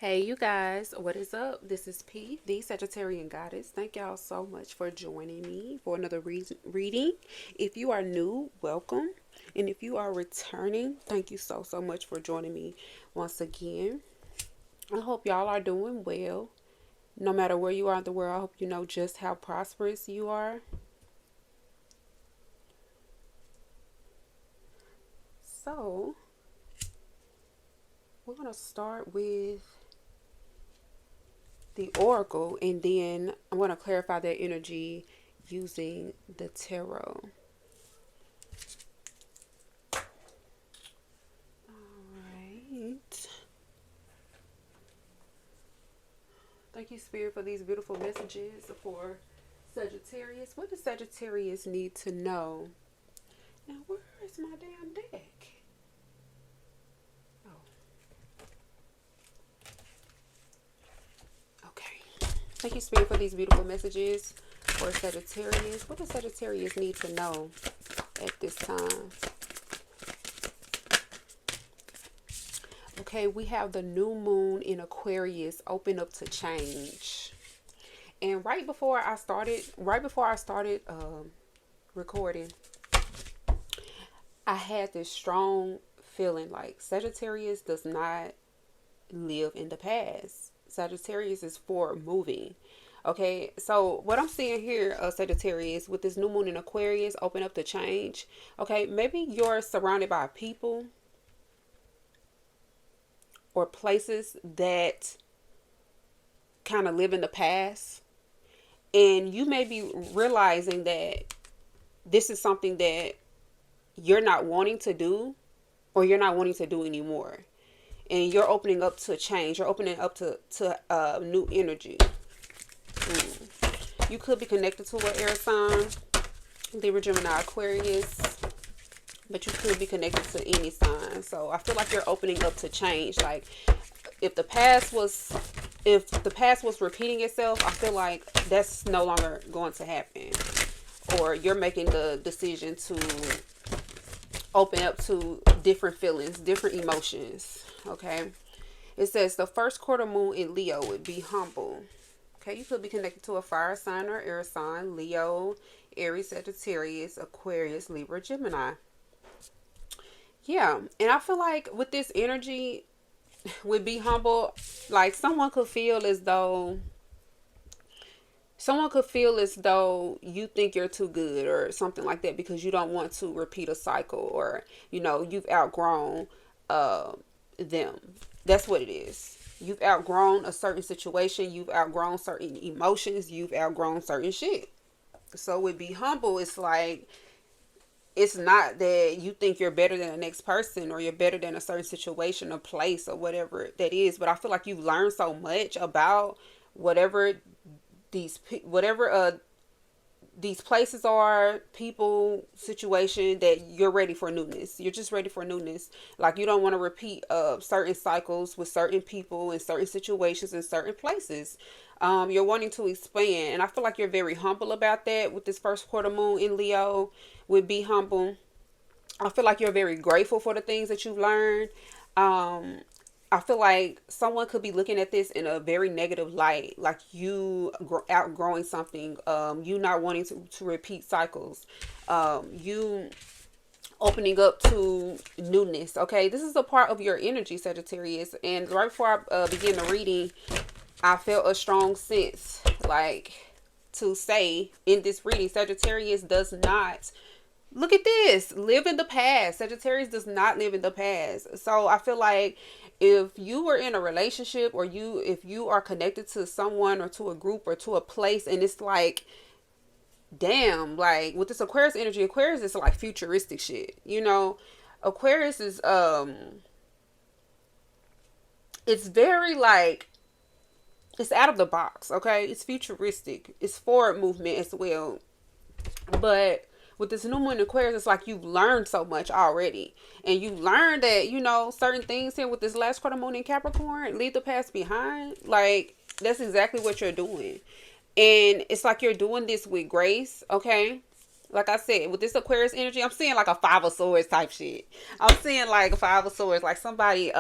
Hey you guys, what is up? This is P, the Sagittarian Goddess. Thank y'all so much for joining me for another reading. If you are new, welcome. And if you are returning, thank you so much for joining me once again. I hope y'all are doing well. No matter where you are in the world, I hope you know just how prosperous you are. So, we're going to start with the oracle, and then I'm going to clarify that energy using the tarot. Alright. Thank you, Spirit, for these beautiful messages for Sagittarius. What does Sagittarius need to know? Now, where is my damn deck? Oh. Okay. Thank you, Spirit, for these beautiful messages for Sagittarius. What does Sagittarius need to know at this time? Okay, we have the new moon in Aquarius open up to change. And right before I started recording, I had this strong feeling like Sagittarius does not live in the past. Sagittarius is forward moving. Okay, so what I'm seeing here, Sagittarius, with this new moon in Aquarius, open up to change. Okay, maybe you're surrounded by people or places that kind of live in the past, and you may be realizing that this is something that you're not wanting to do, or you're not wanting to do anymore, and you're opening up to change. You're opening up to new energy. You could be connected to an air sign, Libra, Gemini, Aquarius, but you could be connected to any sign. So I feel like you're opening up to change. Like if the past was repeating itself, I feel like that's no longer going to happen. Or you're making the decision to open up to different feelings, different emotions. Okay. It says the first quarter moon in Leo would be humble. Okay, you could be connected to a fire sign or air sign: Leo, Aries, Sagittarius, Aquarius, Libra, Gemini. Yeah, and I feel like with this energy, would be humble, like someone could feel as though you think you're too good or something like that, because you don't want to repeat a cycle, or you've outgrown them. That's what it is. You've outgrown a certain situation, you've outgrown certain emotions, you've outgrown certain shit. So with be humble, it's like, it's not that you think you're better than the next person, or you're better than a certain situation or place or whatever that is, but I feel like you've learned so much about whatever these places are, people, situation, that you're ready for newness. You're just ready for newness. Like you don't want to repeat certain cycles with certain people in certain situations in certain places. You're wanting to expand, and I feel like you're very humble about that with this first quarter moon in Leo. Would be humble. I feel like you're very grateful for the things that you've learned. I feel like someone could be looking at this in a very negative light, like you outgrowing something, you not wanting to repeat cycles, you opening up to newness. Okay, this is a part of your energy, Sagittarius. And right before I begin the reading, I felt a strong sense, like, to say in this reading, Sagittarius does not, look at this, live in the past. Sagittarius does not live in the past. So I feel like if you were in a relationship, or if you are connected to someone or to a group or to a place, and it's like, damn, like with this Aquarius energy, Aquarius is like futuristic shit. Aquarius is it's very like, it's out of the box. Okay, it's futuristic, it's forward movement as well. But with this new moon in Aquarius, it's like you've learned so much already. And you learned that, certain things here with this last quarter moon in Capricorn, leave the past behind. Like, that's exactly what you're doing. And it's like you're doing this with grace, okay? Like I said, with this Aquarius energy, I'm seeing like a Five of Swords type shit. I'm seeing like a Five of Swords, like somebody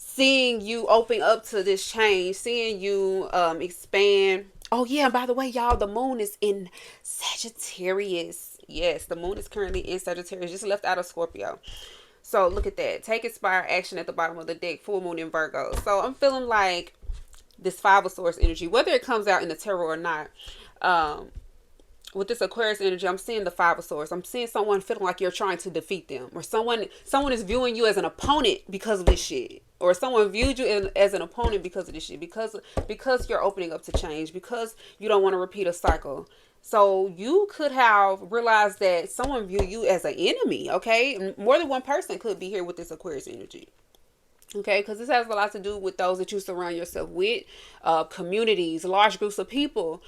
seeing you open up to this change, seeing you expand. Oh yeah, and by the way, y'all, the moon is in Sagittarius. Yes, the moon is currently in Sagittarius, just left out of Scorpio. So look at that. Take inspired action at the bottom of the deck, full moon in Virgo. So I'm feeling like this Five of Swords energy, whether it comes out in the tarot or not, with this Aquarius energy, I'm seeing the Five of Swords. I'm seeing someone feeling like you're trying to defeat them, or someone is viewing you as an opponent because of this shit, or someone viewed you as an opponent because of this shit, because you're opening up to change, because you don't want to repeat a cycle. So you could have realized that someone viewed you as an enemy. Okay, more than one person could be here with this Aquarius energy. Okay, because this has a lot to do with those that you surround yourself with, communities, large groups of people,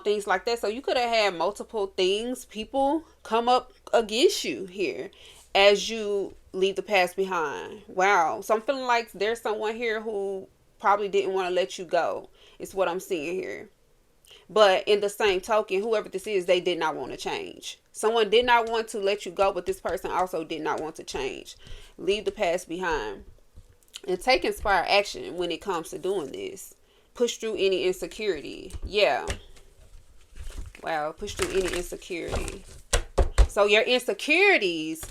things like that. So you could have had multiple things, people come up against you here as you leave the past behind. Wow. So I'm feeling like there's someone here who probably didn't want to let you go. It's what I'm seeing here. But in the same token, whoever this is, they did not want to change. Someone did not want to let you go, but this person also did not want to change. Leave the past behind. And take inspired action when it comes to doing this. Push through any insecurity. Yeah. Wow. Push through any insecurity. So your insecurities,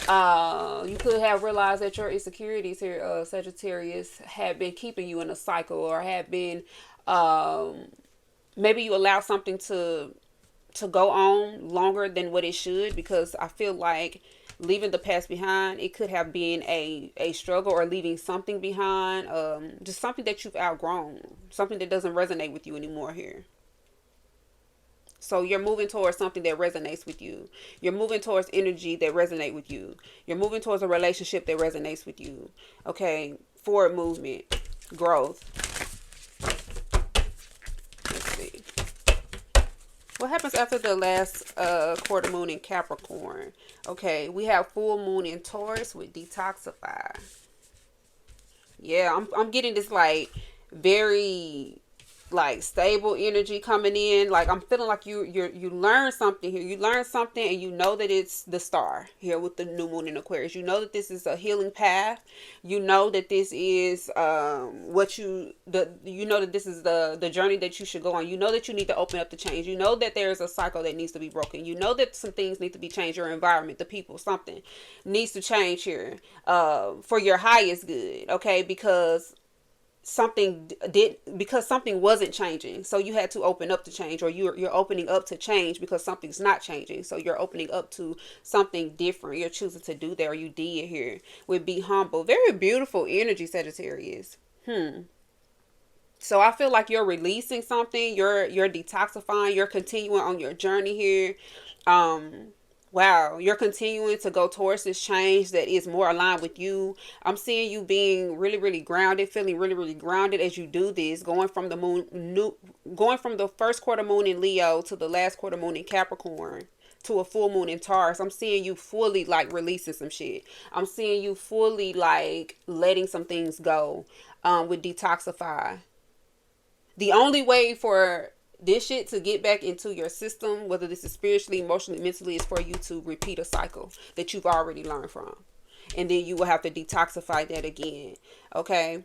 you could have realized that your insecurities here, Sagittarius, have been keeping you in a cycle, or have been, maybe you allow something to go on longer than what it should, because I feel like leaving the past behind, it could have been a struggle, or leaving something behind, just something that you've outgrown, something that doesn't resonate with you anymore here. So you're moving towards something that resonates with you. You're moving towards energy that resonates with you. You're moving towards a relationship that resonates with you. Okay, forward movement, growth. Let's see. What happens after the last quarter moon in Capricorn? Okay, we have full moon in Taurus with detoxify. Yeah, I'm getting this like very like stable energy coming in. Like I'm feeling like you learn something here. You learn something, and you know that it's the star here with the new moon in Aquarius. You know that this is a healing path. You know that this is you know that this is the journey that you should go on. You know that you need to open up to change. You know that there's a cycle that needs to be broken. You know that some things need to be changed. Your environment, the people, something needs to change here for your highest good. Okay, because something wasn't changing, so you had to open up to change, or you're opening up to change because something's not changing, so you're opening up to something different. You're choosing to do that, or you did here with be humble. Very beautiful energy, Sagittarius. So I feel like you're releasing something, you're detoxifying, you're continuing on your journey here. Wow, you're continuing to go towards this change that is more aligned with you. I'm seeing you being really, really grounded, feeling really, really grounded as you do this, going from the first quarter moon in Leo to the last quarter moon in Capricorn to a full moon in Taurus. I'm seeing you fully like releasing some shit. I'm seeing you fully like letting some things go with detoxify. The only way for this shit to get back into your system, whether this is spiritually, emotionally, mentally, is for you to repeat a cycle that you've already learned from. And then you will have to detoxify that again. Okay.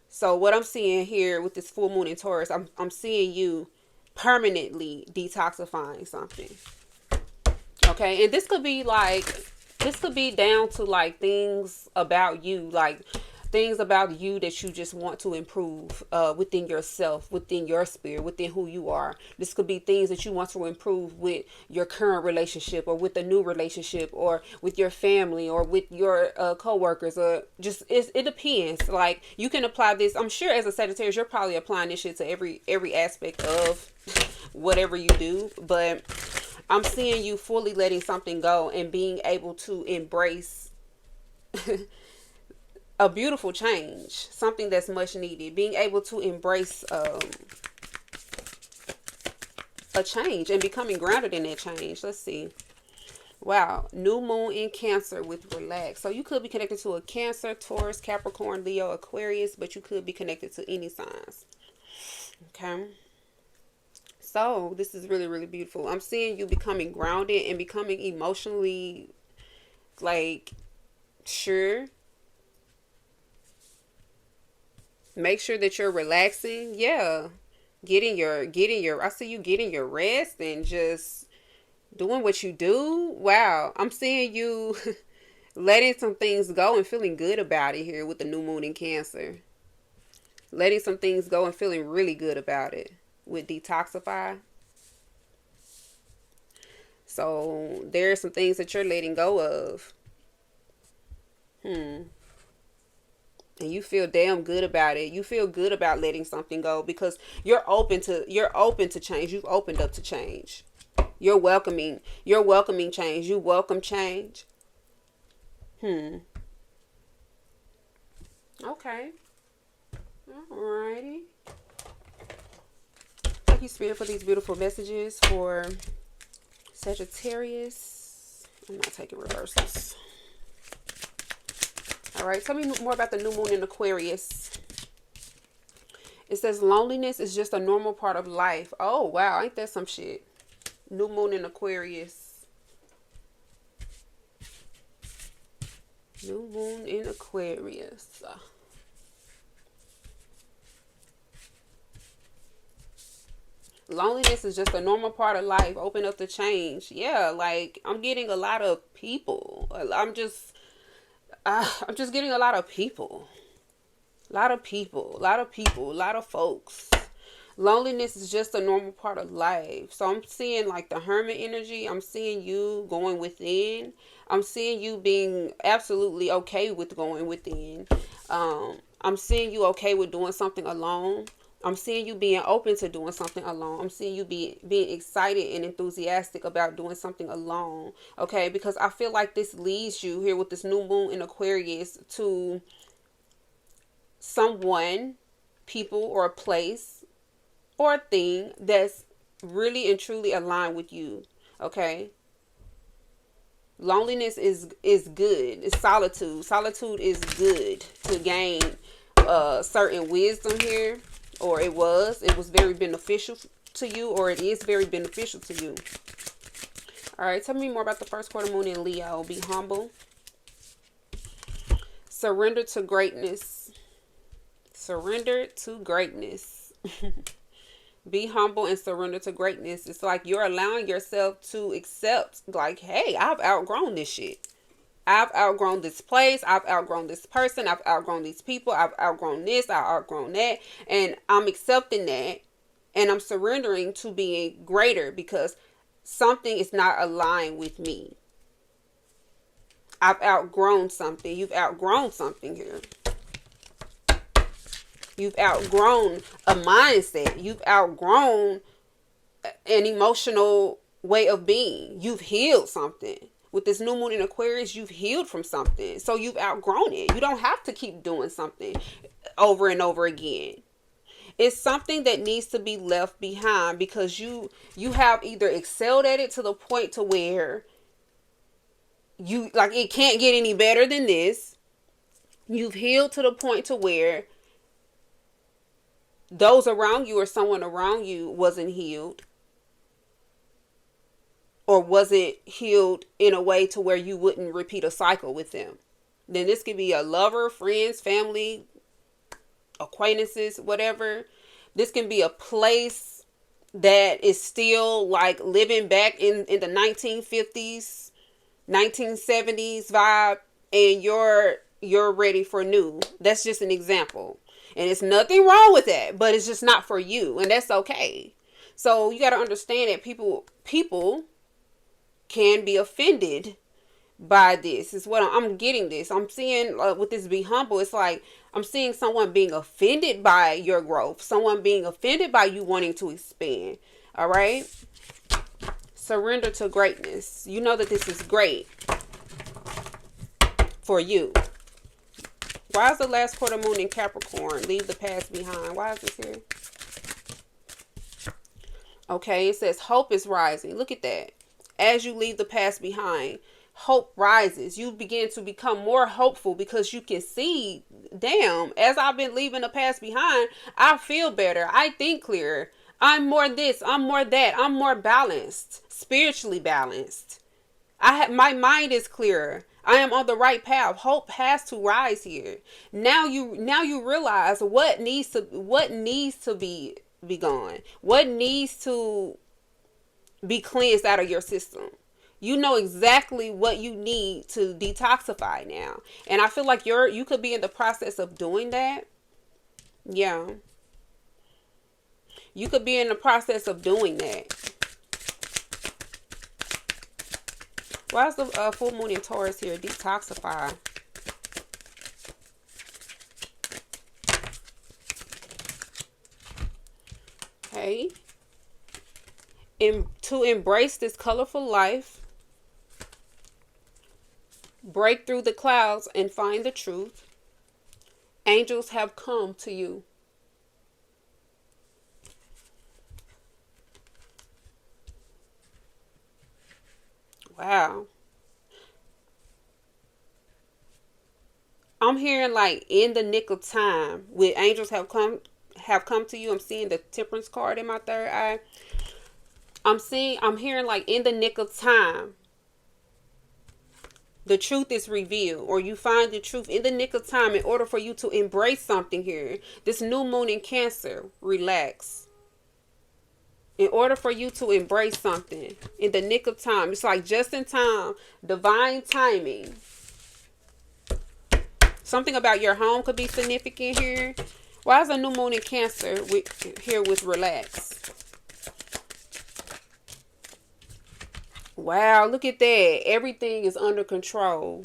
So what I'm seeing here with this full moon in Taurus, I'm seeing you permanently detoxifying something. Okay. And this could be down to like things about you, like things about you that you just want to improve within yourself, within your spirit, within who you are. This could be things that you want to improve with your current relationship, or with a new relationship, or with your family, or with your co-workers, or just it depends. Like you can apply this. I'm sure as a Sagittarius, you're probably applying this shit to every aspect of whatever you do. But I'm seeing you fully letting something go and being able to embrace a beautiful change, something that's much needed. Being able to embrace a change and becoming grounded in that change. Let's see. Wow. New moon in Cancer with relax. So you could be connected to a Cancer, Taurus, Capricorn, Leo, Aquarius, but you could be connected to any signs. Okay. So this is really, really beautiful. I'm seeing you becoming grounded and becoming emotionally like sure. Make sure that you're relaxing. Yeah. I see you getting your rest and just doing what you do. Wow. I'm seeing you letting some things go and feeling good about it here with the new moon in Cancer. Letting some things go and feeling really good about it with detoxify. So there are some things that you're letting go of. And you feel damn good about it. You feel good about letting something go because you're open to change. You've opened up to change. You're welcoming change. You welcome change. Okay. Alrighty. Thank you, Spirit, for these beautiful messages for Sagittarius. I'm not taking reversals. All right, tell me more about the new moon in Aquarius. It says loneliness is just a normal part of life. Oh, wow. Ain't that some shit? New moon in Aquarius. New moon in Aquarius. Loneliness is just a normal part of life. Open up to change. Yeah, like I'm getting a lot of people. I'm just getting a lot of people. A lot of people. A lot of people. A lot of folks. Loneliness is just a normal part of life. So I'm seeing like the hermit energy. I'm seeing you going within. I'm seeing you being absolutely okay with going within. I'm seeing you okay with doing something alone. I'm seeing you being open to doing something alone. I'm seeing you being excited and enthusiastic about doing something alone. Okay, because I feel like this leads you here with this new moon in Aquarius to someone, people, or a place or a thing that's really and truly aligned with you. Okay. Loneliness is good. It's solitude. Solitude is good to gain certain wisdom here. Or it was very beneficial to you, or it is very beneficial to you. All right, tell me more about the first quarter moon in Leo. Be humble. Surrender to greatness. Surrender to greatness. Be humble and surrender to greatness. It's like you're allowing yourself to accept, like, hey, I've outgrown this shit. I've outgrown this place. I've outgrown this person. I've outgrown these people. I've outgrown this. I've outgrown that. And I'm accepting that. And I'm surrendering to being greater because something is not aligned with me. I've outgrown something. You've outgrown something here. You've outgrown a mindset. You've outgrown an emotional way of being. You've healed something. With this new moon in Aquarius, you've healed from something. So you've outgrown it. You don't have to keep doing something over and over again. It's something that needs to be left behind because you have either excelled at it to the point to where you like it can't get any better than this. You've healed to the point to where those around you or someone around you wasn't healed. Or wasn't healed in a way to where you wouldn't repeat a cycle with them. Then this could be a lover, friends, family, acquaintances, whatever. This can be a place that is still like living back in the 1950s, 1970s vibe, and you're ready for new. That's just an example. And it's nothing wrong with that, but it's just not for you, and that's okay. So you got to understand that people can be offended by this. Is what I'm getting this. I'm seeing with this be humble. It's like I'm seeing someone being offended by your growth. Someone being offended by you wanting to expand. All right. Surrender to greatness. You know that this is great for you. Why is the last quarter moon in Capricorn? Leave the past behind. Why is this here? Okay. It says hope is rising. Look at that. As you leave the past behind, hope rises. You begin to become more hopeful because you can see, damn, as I've been leaving the past behind, I feel better. I think clearer. I'm more this. I'm more that. I'm more balanced, spiritually balanced. My mind is clearer. I am on the right path. Hope has to rise here. Now you realize what needs to be gone. What needs to be cleansed out of your system. You know exactly what you need to detoxify now. And I feel like you could be in the process of doing that. Yeah. You could be in the process of doing that. Why is the full moon in Taurus here? Detoxify. Okay. To embrace this colorful life, break through the clouds and find the truth. Angels have come to you. Wow. I'm hearing like in the nick of time with angels have come to you. I'm seeing the temperance card in my third eye. I'm hearing like in the nick of time the truth is revealed, or you find the truth in the nick of time in order for you to embrace something here. This new moon in Cancer, relax. In order for you to embrace something in the nick of time, it's like just in time, divine timing. Something about your home could be significant here. Why is a new moon in Cancer here with relax? Wow, look at that. Everything is under control.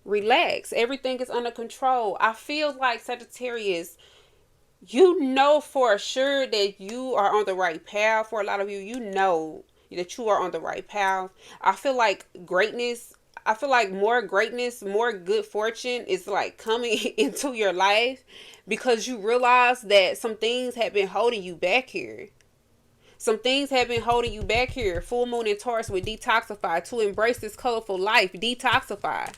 Relax. Everything is under control. I feel like Sagittarius, you know for sure that you are on the right path. For a lot of you, you know that you are on the right path. I feel like greatness, I feel like more greatness, more good fortune is like coming into your life because you realize that some things have been holding you back here. Some things have been holding you back here. Full moon in Taurus with detoxify. To embrace this colorful life, detoxify.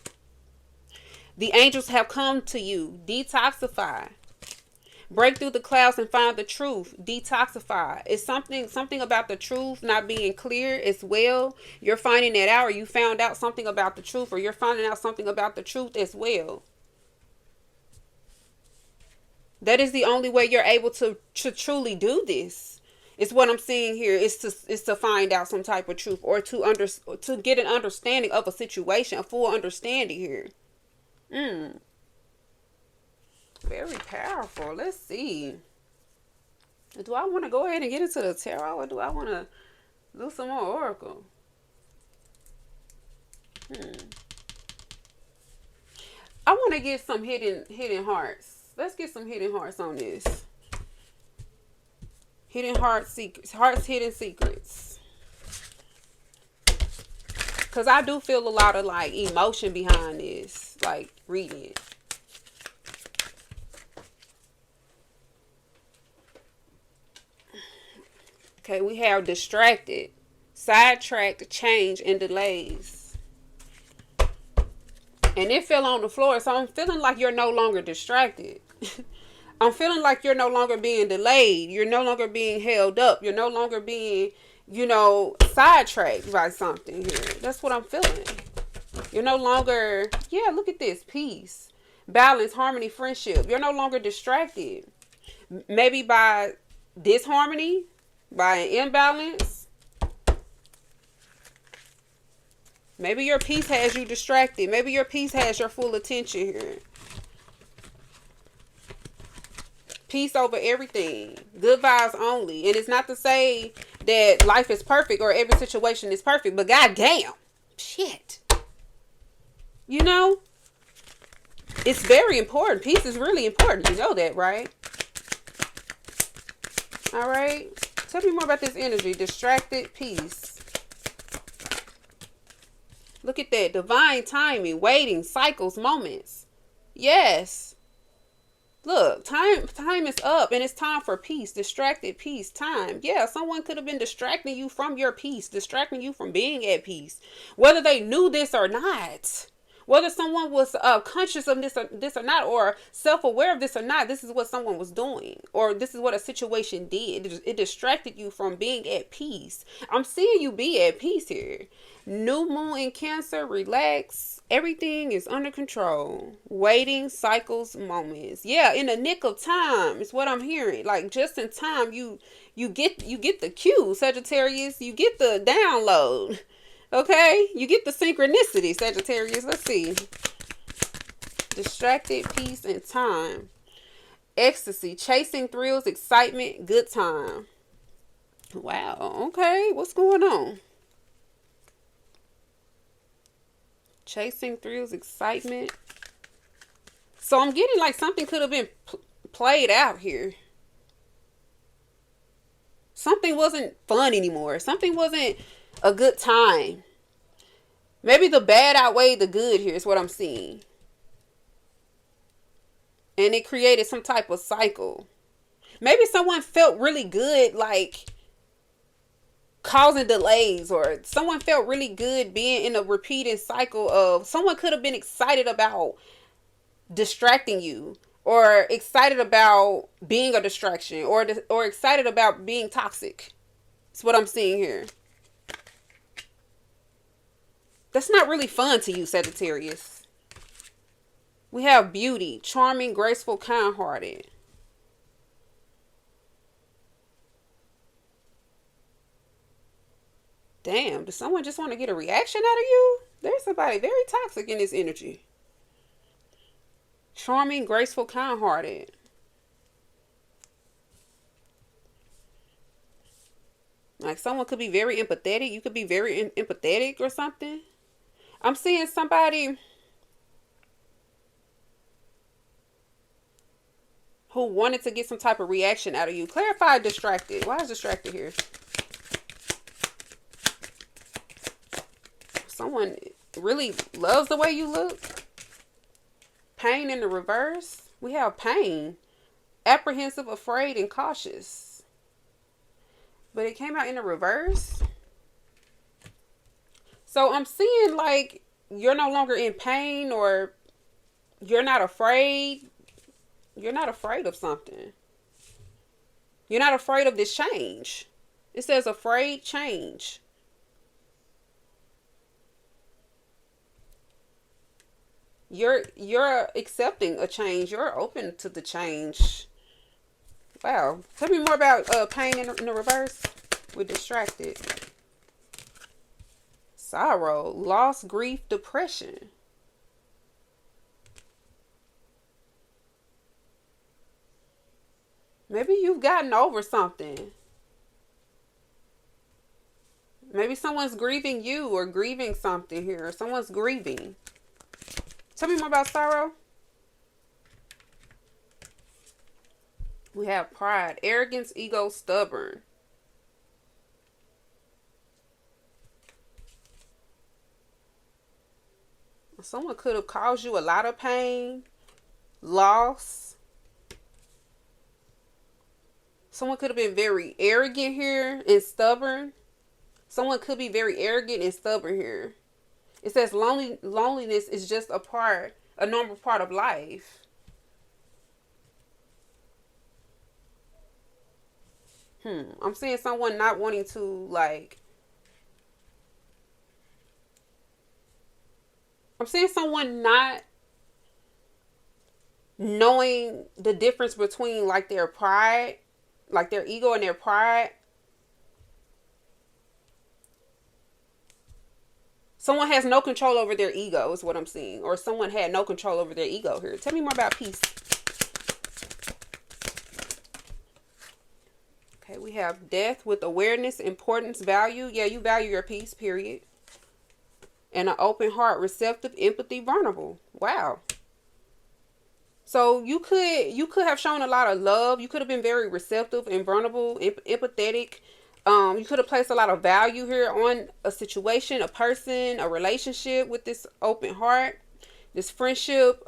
The angels have come to you. Detoxify. Break through the clouds and find the truth. Detoxify. It's something about the truth not being clear as well. You're finding that out, or you found out something about the truth, or you're finding out something about the truth as well. That is the only way you're able to truly do this. It's what I'm seeing here is to find out some type of truth, or to get an understanding of a situation, a full understanding here. Very powerful. Let's see. Do I want to go ahead and get into the tarot, or do I want to do some more oracle? I want to get some hidden hearts. Let's get some hidden hearts on this. Hidden hearts, hidden secrets. Because I do feel a lot of like emotion behind this, like reading it. Okay, we have distracted, sidetracked, change, and delays. And it fell on the floor, so I'm feeling like you're no longer distracted. I'm feeling like you're no longer being delayed. You're no longer being held up. You're no longer being, sidetracked by something here. That's what I'm feeling. You're no longer, look at this. Peace, balance, harmony, friendship. You're no longer distracted. Maybe by disharmony, by an imbalance. Maybe your peace has you distracted. Maybe your peace has your full attention here. Peace over everything. Good vibes only. And it's not to say that life is perfect or every situation is perfect, but goddamn, shit. It's very important. Peace is really important. You know that, right? All right. Tell me more about this energy. Distracted, peace. Look at that. Divine timing, waiting, cycles, moments. Yes. Look, time is up and it's time for peace. Distracted, peace, time. Yeah, someone could have been distracting you from your peace, distracting you from being at peace. Whether they knew this or not. Whether someone was conscious of this or not, or self-aware of this or not, this is what someone was doing, or this is what a situation did. It distracted you from being at peace. I'm seeing you be at peace here. New moon in Cancer, relax. Everything is under control. Waiting, cycles, moments. Yeah, in the nick of time is what I'm hearing. Like just in time, you get the cue, Sagittarius. You get the download. Okay, you get the synchronicity, Sagittarius. Let's see. Distracted, peace, and time. Ecstasy, chasing thrills, excitement, good time. Wow. Okay, what's going on? Chasing thrills, excitement. So I'm getting like something could have been played out here. Something wasn't fun anymore. Something wasn't a good time. Maybe the bad outweighed the good here is what I'm seeing. And it created some type of cycle. Maybe someone felt really good like causing delays, or someone felt really good being in a repeating cycle of, someone could have been excited about distracting you, or excited about being a distraction, or excited about being toxic. That's what I'm seeing here. That's not really fun to you, Sagittarius. We have beauty, charming, graceful, kind-hearted. Damn, does someone just want to get a reaction out of you? There's somebody very toxic in this energy. Charming, graceful, kind-hearted. Like someone could be very empathetic. You could be very empathetic or something. I'm seeing somebody who wanted to get some type of reaction out of you. Clarify distracted. Why is distracted here? Someone really loves the way you look. Pain in the reverse. We have pain. Apprehensive, afraid, and cautious. But it came out in the reverse. So I'm seeing like you're no longer in pain, or you're not afraid. You're not afraid of something. You're not afraid of this change. It says afraid change. You're accepting a change. You're open to the change. Wow. Tell me more about pain in the reverse. We're distracted. Sorrow, loss, grief, depression. Maybe you've gotten over something. Maybe someone's grieving you, or grieving something here. Or someone's grieving. Tell me more about sorrow. We have pride, arrogance, ego, stubborn. Someone could have caused you a lot of pain, loss. Someone could have been very arrogant here and stubborn. Someone could be very arrogant and stubborn here. It says loneliness is just a normal part of life. I'm seeing someone not wanting to, like, I'm seeing someone not knowing the difference between like their pride, like their ego and their pride. Someone has no control over their ego is what I'm seeing. Or someone had no control over their ego here. Tell me more about peace. Okay, we have death with awareness, importance, value. Yeah, you value your peace, period. And an open heart, receptive, empathy, vulnerable. Wow. So you could have shown a lot of love. You could have been very receptive and vulnerable, empathetic. You could have placed a lot of value here on a situation, a person, a relationship with this open heart, this friendship,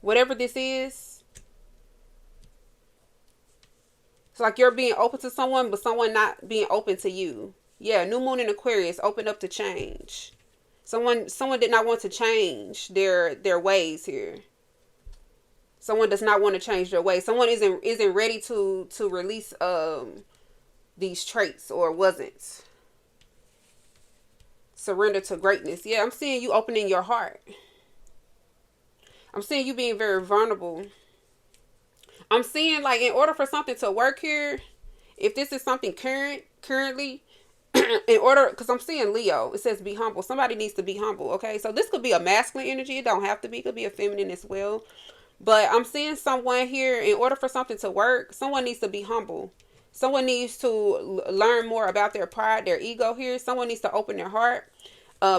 whatever this is. It's like you're being open to someone, but someone not being open to you. Yeah, new moon in Aquarius, open up to change. Someone did not want to change their ways here. Someone does not want to change their ways. Someone isn't ready to release these traits, or wasn't. Surrender to greatness. Yeah, I'm seeing you opening your heart. I'm seeing you being very vulnerable. I'm seeing, like, in order for something to work here, if this is something currently, in order, because I'm seeing Leo, it says be humble. Somebody needs to be humble, okay? So this could be a masculine energy. It don't have to be. It could be a feminine as well. But I'm seeing someone here, in order for something to work, someone needs to be humble. Someone needs to learn more about their pride, their ego here. Someone needs to open their heart,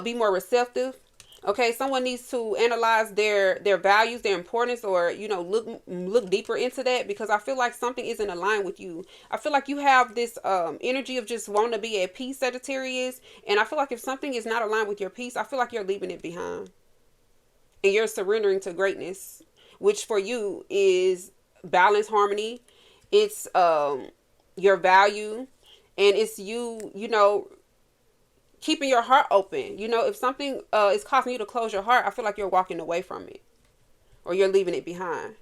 be more receptive. Okay, someone needs to analyze their values, their importance, or, you know, look deeper into that, because I feel like something isn't aligned with you. I feel like you have this energy of just wanting to be at peace, Sagittarius, and I feel like if something is not aligned with your peace, I feel like you're leaving it behind, and you're surrendering to greatness, which for you is balance, harmony. It's your value, and it's you know, keeping your heart open. You know, if something is causing you to close your heart, I feel like you're walking away from it, or you're leaving it behind,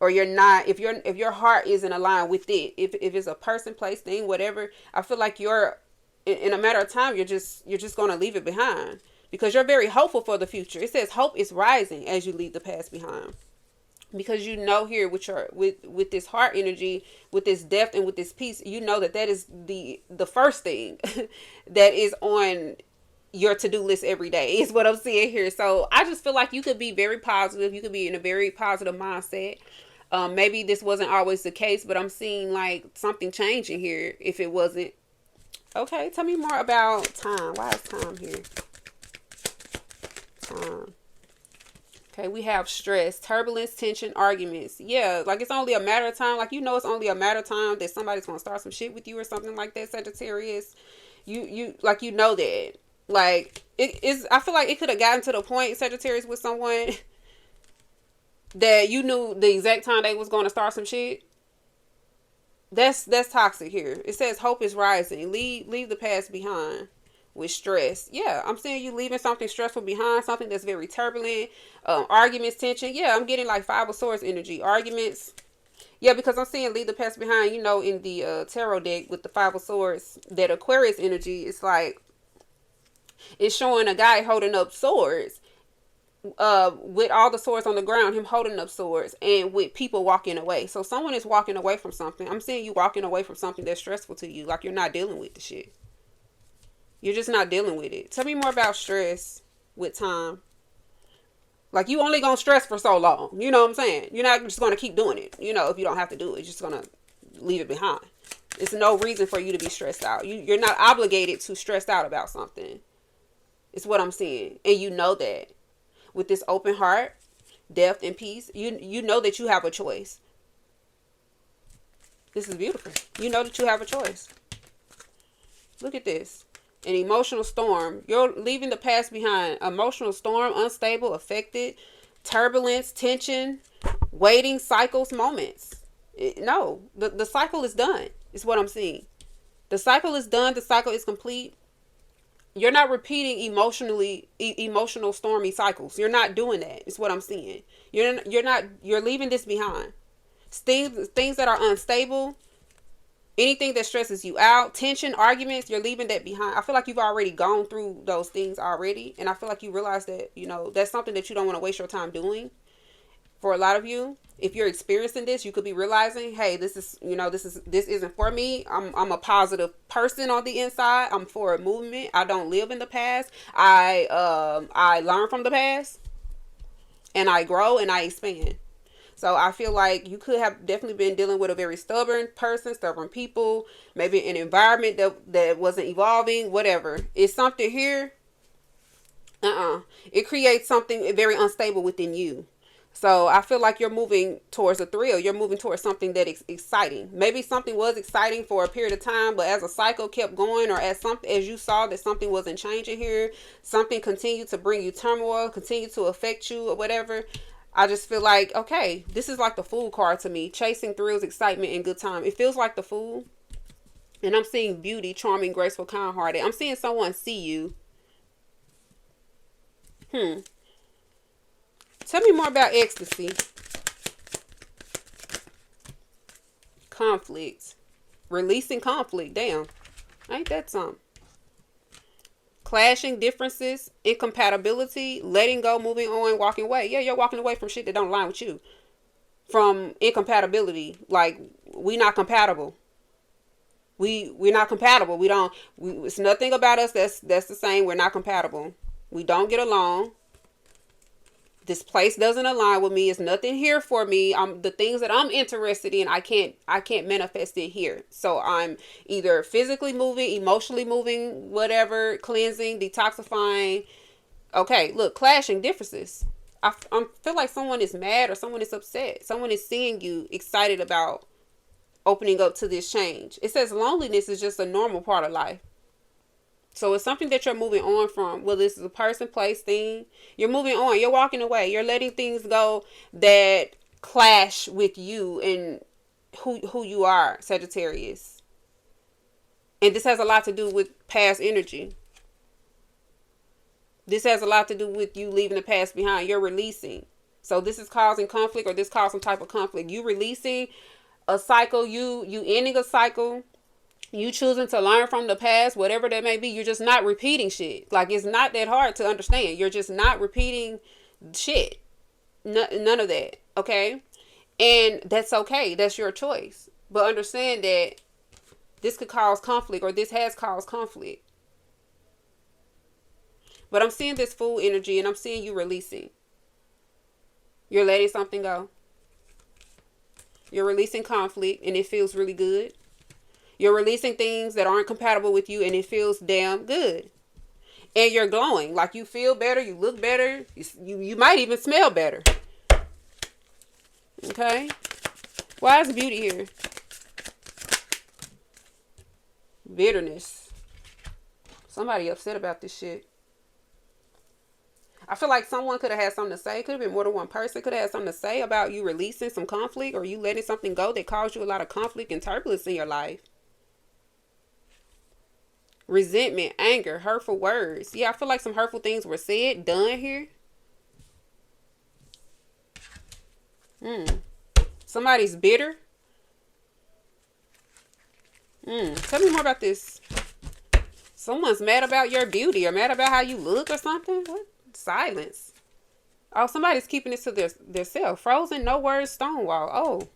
or you're not. If your heart isn't aligned with it, if it's a person, place, thing, whatever, I feel like you're in a matter of time, you're just going to leave it behind, because you're very hopeful for the future. It says hope is rising as you leave the past behind, because you know here with your with this heart energy, with this depth, and with this peace, you know that is the first thing that is on your to-do list every day, is what I'm seeing here. So I just feel like you could be very positive. You could be in a very positive mindset. Maybe this wasn't always the case, but I'm seeing like something changing here if it wasn't. Okay, tell me more about time. Why is time here? Time. Okay, we have stress, turbulence, tension, arguments. Yeah, like it's only a matter of time. Like, you know, it's only a matter of time that somebody's going to start some shit with you or something like that, Sagittarius. You like, you know that. Like, it is, I feel like it could have gotten to the point, Sagittarius, with someone that you knew the exact time they was going to start some shit. That's toxic here. It says hope is rising. Leave the past behind. With stress. Yeah, I'm saying you leaving something stressful behind, something that's very turbulent. Arguments, tension. Yeah, I'm getting like Five of Swords energy. Arguments. Yeah, because I'm seeing leave the past behind, you know, in the tarot deck with the Five of Swords, that Aquarius energy is like, it's showing a guy holding up swords, with all the swords on the ground, him holding up swords, and with people walking away. So someone is walking away from something. I'm seeing you walking away from something that's stressful to you, like you're not dealing with the shit. You're just not dealing with it. Tell me more about stress with time. Like, you only gonna stress for so long. You know what I'm saying? You're not just gonna keep doing it. You know, if you don't have to do it, you're just gonna leave it behind. It's no reason for you to be stressed out. You're not obligated to stress out about something. It's what I'm seeing. And you know that. With this open heart, depth, and peace, you know that you have a choice. This is beautiful. You know that you have a choice. Look at this. An emotional storm. You're leaving the past behind. Emotional storm, unstable, affected, turbulence, tension, waiting, cycles, moments. No, the cycle is done. Is what I'm seeing. The cycle is done. The cycle is complete. You're not repeating emotional stormy cycles. You're not doing that. Is what I'm seeing. You're leaving this behind. Things that are unstable. Anything that stresses you out, tension, arguments, you're leaving that behind. I feel like you've already gone through those things already. And I feel like you realize that, you know, that's something that you don't want to waste your time doing. For a lot of you, if you're experiencing this, you could be realizing, hey, this isn't for me. I'm a positive person on the inside. I'm for a movement. I don't live in the past. I learn from the past, and I grow and I expand. So I feel like you could have definitely been dealing with a very stubborn person, stubborn people, maybe an environment that wasn't evolving, whatever. It's something here. It creates something very unstable within you. So I feel like you're moving towards a thrill. You're moving towards something that is exciting. Maybe something was exciting for a period of time, but as a cycle kept going, or as you saw that something wasn't changing here, something continued to bring you turmoil, continued to affect you or whatever. I just feel like, okay, this is like the Fool card to me. Chasing thrills, excitement, and good time. It feels like the Fool. And I'm seeing beauty, charming, graceful, kind-hearted. I'm seeing someone see you. Hmm. Tell me more about ecstasy. Conflict. Releasing conflict. Damn. Ain't that something? Clashing differences, incompatibility, letting go, moving on, walking away. Yeah, you're walking away from shit that don't align with you. From incompatibility. Like, we not compatible. We're not compatible. It's nothing about us that's the same. We're not compatible. We don't get along. This place doesn't align with me. It's nothing here for me. The things that I'm interested in, I can't manifest it here. So I'm either physically moving, emotionally moving, whatever, cleansing, detoxifying. Okay, look, clashing differences. I feel like someone is mad or someone is upset. Someone is seeing you excited about opening up to this change. It says loneliness is just a normal part of life. So it's something that you're moving on from. Well, this is a person, place, thing. You're moving on. You're walking away. You're letting things go that clash with you and who you are, Sagittarius. And this has a lot to do with past energy. This has a lot to do with you leaving the past behind. You're releasing. So this is causing conflict, or this caused some type of conflict. You releasing a cycle. You ending a cycle. You choosing to learn from the past, whatever that may be. You're just not repeating shit. Like, it's not that hard to understand. You're just not repeating shit. None of that. Okay? And that's okay. That's your choice. But understand that this could cause conflict, or this has caused conflict. But I'm seeing this full energy, and I'm seeing you releasing. You're letting something go. You're releasing conflict, and it feels really good. You're releasing things that aren't compatible with you, and it feels damn good. And you're glowing. Like, you feel better. You look better. You might even smell better. Okay? Why is beauty here? Bitterness. Somebody upset about this shit. I feel like someone could have had something to say. Could have been more than one person. Could have had something to say about you releasing some conflict, or you letting something go that caused you a lot of conflict and turbulence in your life. Resentment, anger, hurtful words. Yeah, I feel like some hurtful things were said, done here. Somebody's bitter. Tell me more about this. Someone's mad about your beauty, or mad about how you look, or something. What? Silence. Oh, somebody's keeping this to their self. Frozen, no words, stonewall. Oh.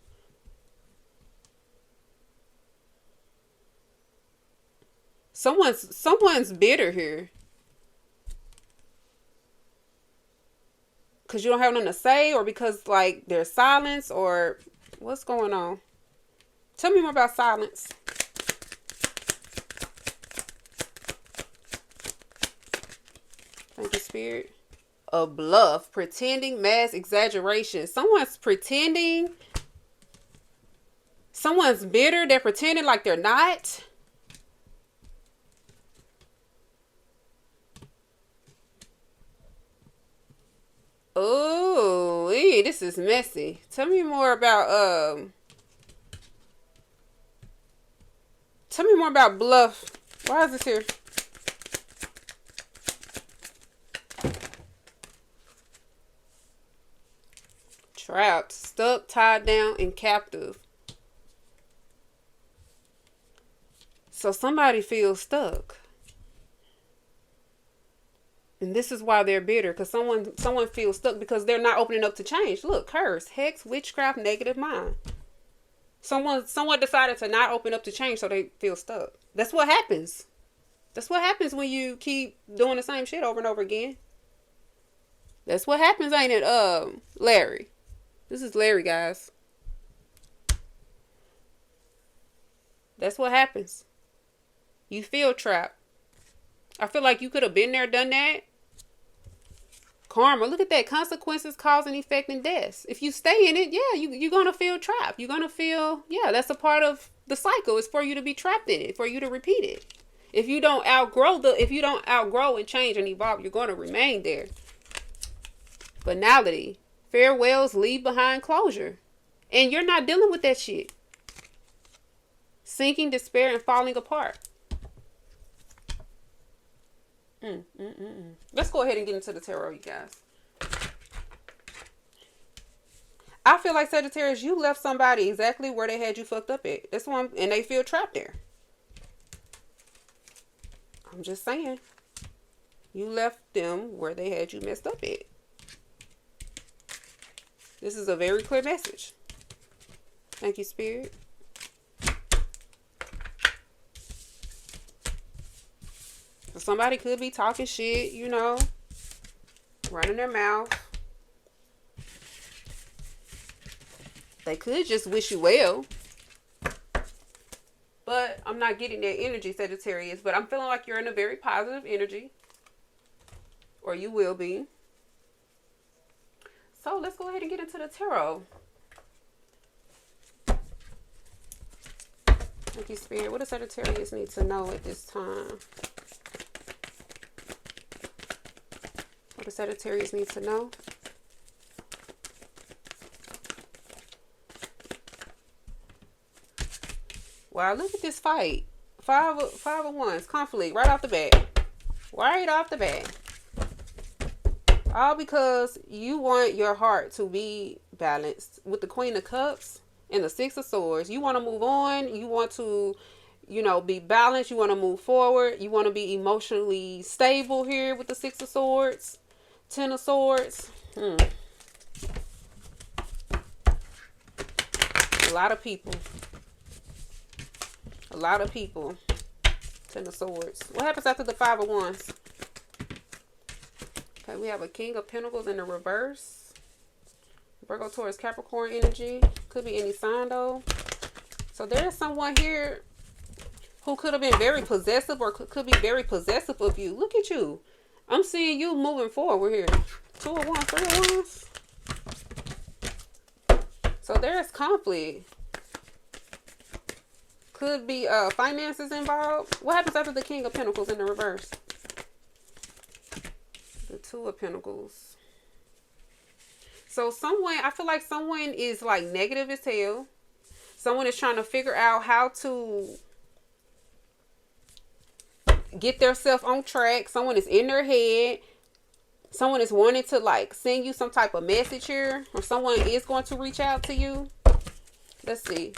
Someone's bitter here. Because you don't have nothing to say, or because, like, there's silence, or what's going on? Tell me more about silence. Thank you, Spirit. A bluff, pretending, mass exaggeration. Someone's pretending. Someone's bitter. They're pretending like they're not. Oh, this is messy. Tell me more about Tell me more about bluff. Why is this here? Trapped, stuck, tied down, and captive. So somebody feels stuck. And this is why they're bitter, because someone feels stuck because they're not opening up to change. Look, curse, hex, witchcraft, negative mind. Someone decided to not open up to change, so they feel stuck. That's what happens. That's what happens when you keep doing the same shit over and over again. That's what happens, ain't it, Larry? This is Larry, guys. That's what happens. You feel trapped. I feel like you could have been there, done that. Karma, look at that. Consequences, cause and effect, and deaths. If you stay in it, yeah, you're going to feel trapped. You're going to feel, yeah, that's a part of the cycle. It's for you to be trapped in it, for you to repeat it. If you don't outgrow and change and evolve, you're going to remain there. Finality. Farewells leave behind closure. And you're not dealing with that shit. Sinking, despair, and falling apart. Let's go ahead and get into the tarot, you guys. I feel like Sagittarius, you left somebody exactly where they had you fucked up at. That's one, and they feel trapped there. I'm just saying. You left them where they had you messed up at. This is a very clear message. Thank you, Spirit. Somebody could be talking shit, you know, running their mouth. They could just wish you well. But I'm not getting that energy, Sagittarius. But I'm feeling like you're in a very positive energy. Or you will be. So let's go ahead and get into the tarot. Thank you, Spirit. What does Sagittarius need to know at this time? What does Sagittarius need to know? Wow, look at this fight. Five of Wands, conflict right off the bat. Right off the bat. All because you want your heart to be balanced. With the Queen of Cups and the Six of Swords, you want to move on. You want to, you know, be balanced. You want to move forward. You want to be emotionally stable here with the Six of Swords. Ten of Swords. A lot of people. A lot of people. Ten of Swords. What happens after the Five of Wands? Okay, we have a King of Pentacles in the reverse. Virgo, Taurus, Capricorn energy. Could be any sign though. So there's someone here who could have been very possessive or could be very possessive of you. Look at you. I'm seeing you moving forward here. Two of Wands, Three of Wands. So there's conflict. Could be finances involved. What happens after the King of Pentacles in the reverse? The Two of Pentacles. So someone, I feel like someone is like negative as hell. Someone is trying to figure out how to get themselves on track. Someone is in their head. Someone is wanting to like send you some type of message here. Or someone is going to reach out to you. Let's see.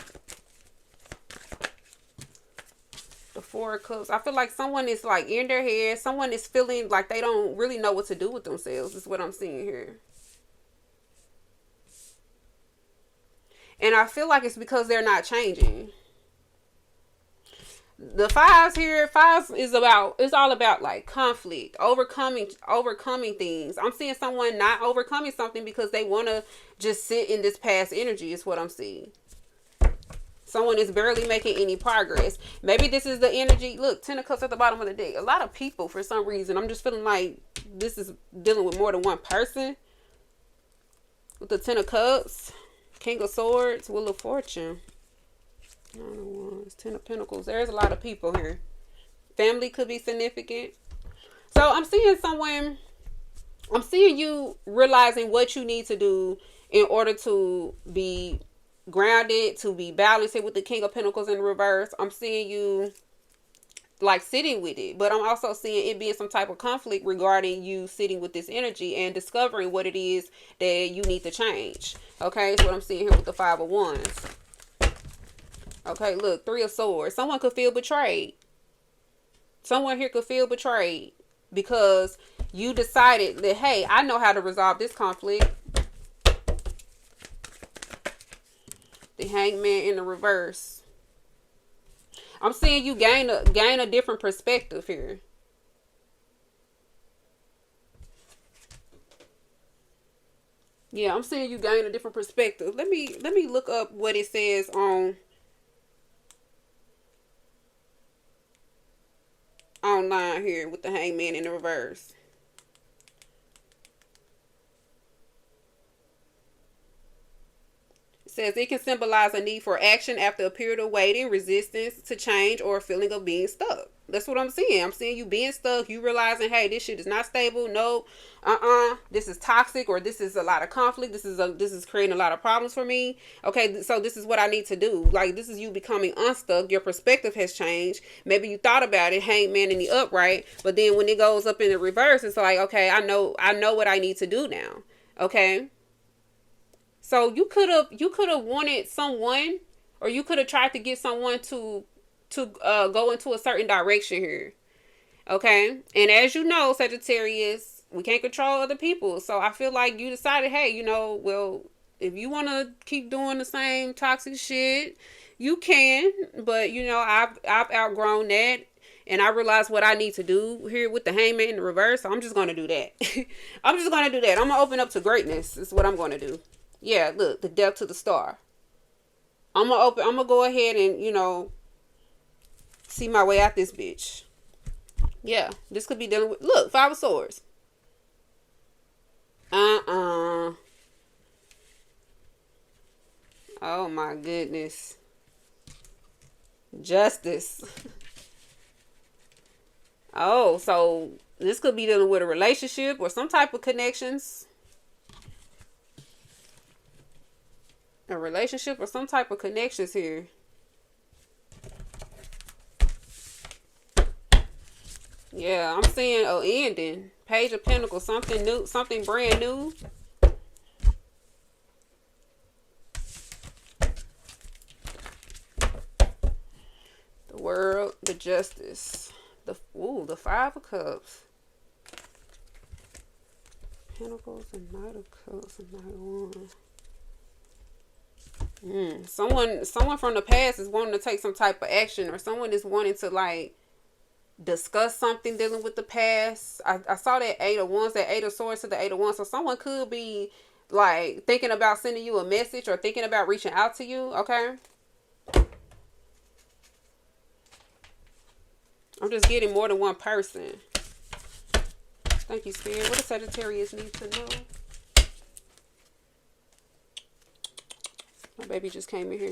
The Four of Cups. I feel like someone is like in their head. Someone is feeling like they don't really know what to do with themselves. Is what I'm seeing here. And I feel like it's because they're not changing. The fives here, fives is about, it's all about like conflict, overcoming things. I'm seeing someone not overcoming something because they want to just sit in this past energy is what I'm seeing. Someone is barely making any progress. Maybe this is the energy. Look, Ten of Cups at the bottom of the deck. A lot of people, for some reason, I'm just feeling like this is dealing with more than one person. With the Ten of Cups, King of Swords, Wheel of Fortune, Nine of Wands, Ten of Pentacles. There's a lot of people here. Family could be significant. So I'm seeing someone, I'm seeing you realizing what you need to do in order to be grounded, to be balanced with the King of Pentacles in reverse. I'm seeing you like sitting with it, but I'm also seeing it being some type of conflict regarding you sitting with this energy and discovering what it is that you need to change. Okay, so what I'm seeing here with the Five of Wands. Okay, look, Three of Swords. Someone could feel betrayed. Someone here could feel betrayed because you decided that, hey, I know how to resolve this conflict. The Hangman in the reverse. I'm seeing you gain a different perspective here. Yeah, I'm seeing you gain a different perspective. Let me look up what it says on online here with the Hangman in the reverse. Says it can symbolize a need for action after a period of waiting, resistance to change, or a feeling of being stuck. That's what I'm seeing. I'm seeing you being stuck. You realizing, hey, this shit is not stable. No, this is toxic, or this is a lot of conflict. This is creating a lot of problems for me. Okay, so this is what I need to do. Like, this is you becoming unstuck. Your perspective has changed. Maybe you thought about it, hangman in the upright, but then when it goes up in the reverse, it's like, okay, I know what I need to do now. Okay, so you could have wanted someone, or you could have tried to get someone to go into a certain direction here. Okay. And as you know, Sagittarius, we can't control other people. So I feel like you decided, hey, well, if you want to keep doing the same toxic shit, you can. But, I've outgrown that. And I realize what I need to do here with the hangman in the reverse. So I'm just going to do that. I'm just going to do that. I'm going to open up to greatness. Is what I'm going to do. Yeah, look, the depth to the star. I'm going to go ahead and, see my way out this bitch. Yeah, this could be dealing with, look, Five of Swords. Oh my goodness. Justice. Oh, so this could be dealing with a relationship or some type of connections. A relationship or some type of connections here. Yeah, I'm seeing an ending. Page of Pentacles, something new, something brand new. The World, the Justice. The Five of Cups. Pentacles and Knight of Cups and Knight of Wands. Someone from the past is wanting to take some type of action, or someone is wanting to, like, discuss something dealing with the past. I saw that Eight of Wands, that Eight of Swords to the Eight of Wands. So someone could be, like, thinking about sending you a message or thinking about reaching out to you. Okay. I'm just getting more than one person. Thank you, Spirit. What does Sagittarius need to know? My baby just came in here.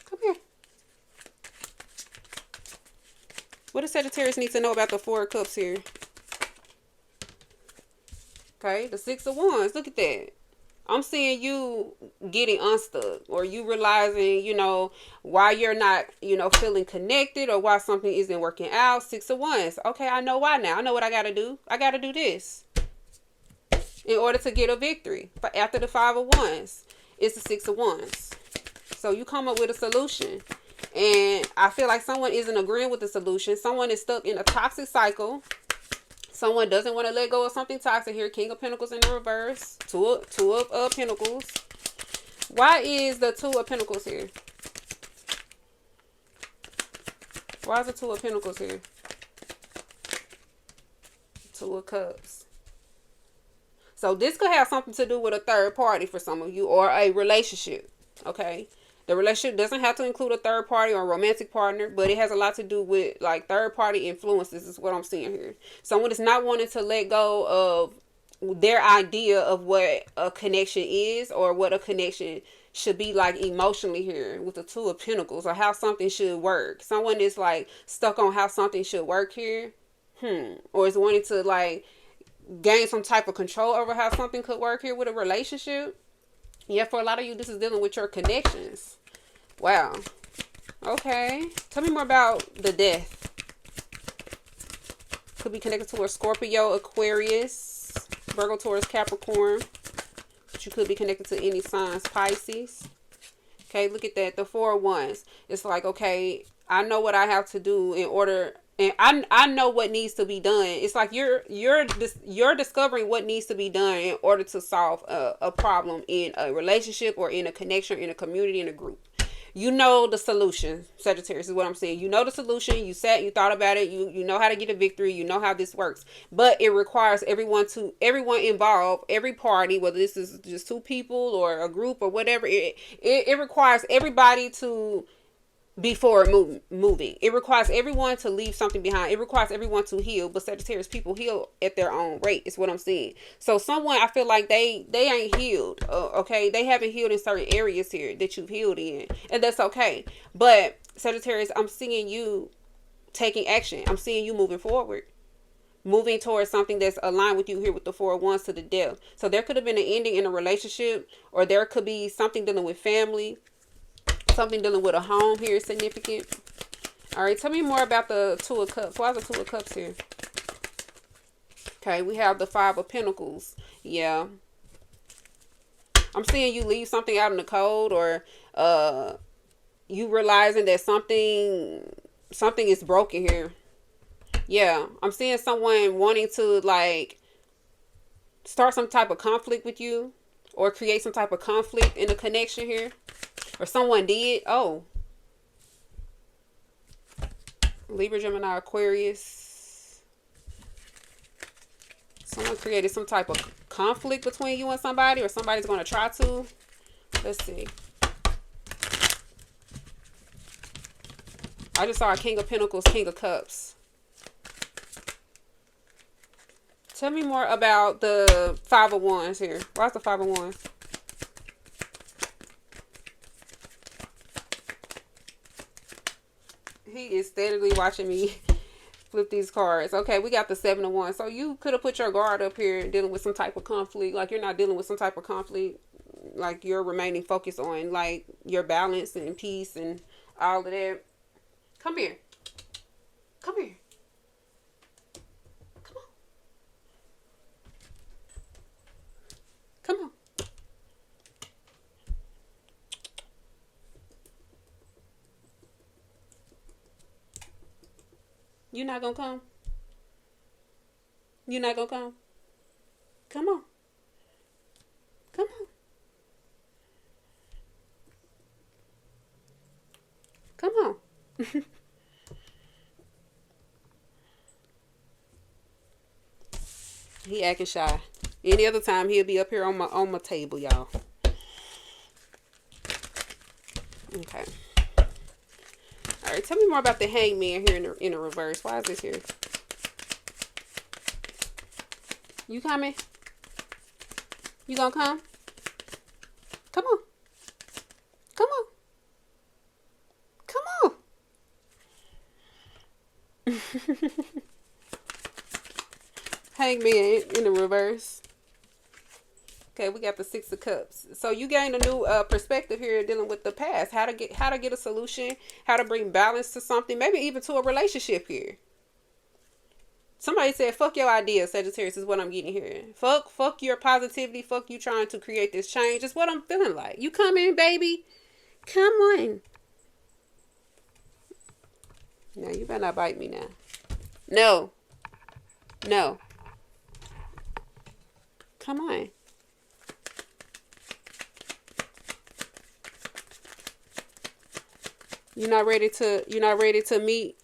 Come here. What does Sagittarius need to know about the Four of Cups here? Okay, the Six of Wands. Look at that. I'm seeing you getting unstuck, or you realizing, why you're not, feeling connected, or why something isn't working out. Six of Wands. Okay, I know why now. I know what I got to do. I got to do this in order to get a victory. But after the Five of Wands, it's the Six of Wands. So you come up with a solution. And I feel like someone isn't agreeing with the solution. Someone is stuck in a toxic cycle. Someone doesn't want to let go of something toxic here. King of Pentacles in the reverse. Two of Pentacles. Why is the Two of Pentacles here? Why is the Two of Pentacles here? Two of Cups. So this could have something to do with a third party for some of you, or a relationship. Okay. The relationship doesn't have to include a third party or a romantic partner, but it has a lot to do with, like, third party influences is what I'm seeing here. Someone is not wanting to let go of their idea of what a connection is, or what a connection should be like emotionally here with the Two of Pentacles, or how something should work. Someone is, like, stuck on how something should work here. Or is wanting to, like, gain some type of control over how something could work here with a relationship. Yeah, for a lot of you, this is dealing with your connections. Wow. Okay. Tell me more about the Death. Could be connected to a Scorpio, Aquarius, Virgo, Taurus, Capricorn. But you could be connected to any signs, Pisces. Okay, look at that. The Four of Wands. It's like, okay, I know what I have to do in order, and I know what needs to be done. It's like you're discovering what needs to be done in order to solve a problem in a relationship, or in a connection, in a community, in a group. You know the solution, Sagittarius, is what I'm saying. You know the solution. You thought about it. You know how to get a victory. You know how this works. But it requires everyone involved, every party, whether this is just two people or a group or whatever. It requires everybody to be forward moving. It requires everyone to leave something behind. It requires everyone to heal. But Sagittarius, people heal at their own rate, is what I'm saying. So someone, I feel like they ain't healed. Okay, they haven't healed in certain areas here that you've healed in, and that's okay. But Sagittarius, I'm seeing you taking action. I'm seeing you moving forward, moving towards something that's aligned with you here with the 4 of Wands to the Death. So there could have been an ending in a relationship, or there could be something dealing with family, something dealing with a home here is significant. All right, tell me more about the 2 of Cups. Why is the 2 of Cups here? Okay, we have the 5 of Pentacles. Yeah. I'm seeing you leave something out in the cold, or you realizing that something is broken here. Yeah, I'm seeing someone wanting to like start some type of conflict with you, or create some type of conflict in the connection here, or someone did. Oh, Libra, Gemini, Aquarius. Someone created some type of conflict between you and somebody, or somebody's going to try to. Let's see. I just saw a King of Pentacles, King of Cups. Tell me more about the 5 of Wands here. Why's the 5 of Wands? He is steadily watching me flip these cards. Okay, we got the 7 of Wands. So you could have put your guard up here dealing with some type of conflict. Like you're not dealing with some type of conflict. Like you're remaining focused on like your balance and peace and all of that. Come here. Come here. Come on. Come on. You not gonna come? You not gonna come? Come on. Come on. Come on. He acting shy. Any other time he'll be up here on my table, y'all. Okay. All right, tell me more about the Hangman here in the reverse. Why is this here? You coming? You gonna come? Come on. Come on. Come on. Hangman in the reverse. Okay, we got the 6 of Cups. So you gained a new perspective here dealing with the past. How to get a solution, how to bring balance to something, maybe even to a relationship here. Somebody said, fuck your idea, Sagittarius, is what I'm getting here. Fuck your positivity. Fuck you trying to create this change. It's what I'm feeling like. You come in, baby. Come on. No, you better not bite me now. No. No. Come on. You're not ready to meet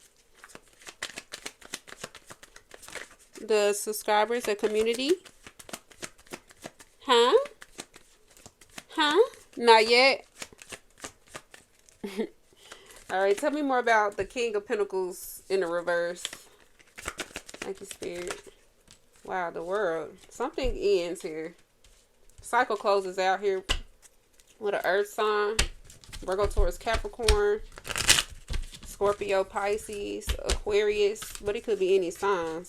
the subscribers, the community? Huh? Huh? Not yet. All right, tell me more about the King of Pentacles in the reverse. Thank you, Spirit. Wow, the world. Something ends here. Cycle closes out here with an earth sign. Virgo, Taurus, Capricorn, Scorpio, Pisces, Aquarius. But it could be any signs.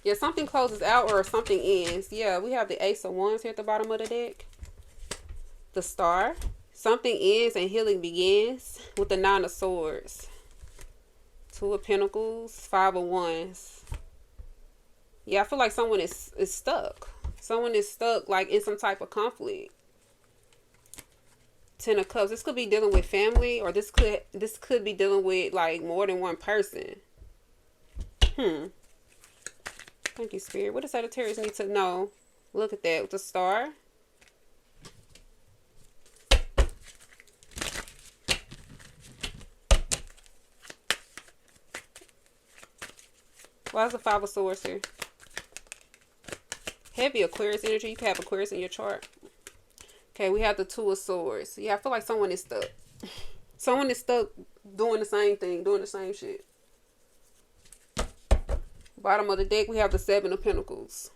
Yeah, something closes out or something ends. Yeah, we have the Ace of Wands here at the bottom of the deck. The Star. Something ends and healing begins with the 9 of Swords. 2 of Pentacles, 5 of Wands. Yeah, I feel like someone is stuck. Someone is stuck like in some type of conflict. 10 of Cups. This could be dealing with family, or this could be dealing with like more than one person. Thank you, Spirit. What does Sagittarius need to know? Look at that with the Star. Why is the 5 of Swords here? Heavy Aquarius energy. You can have Aquarius in your chart. Okay, we have the 2 of Swords. Yeah, I feel like someone is stuck. Someone is stuck doing the same thing, doing the same shit. Bottom of the deck, we have the 7 of Pentacles.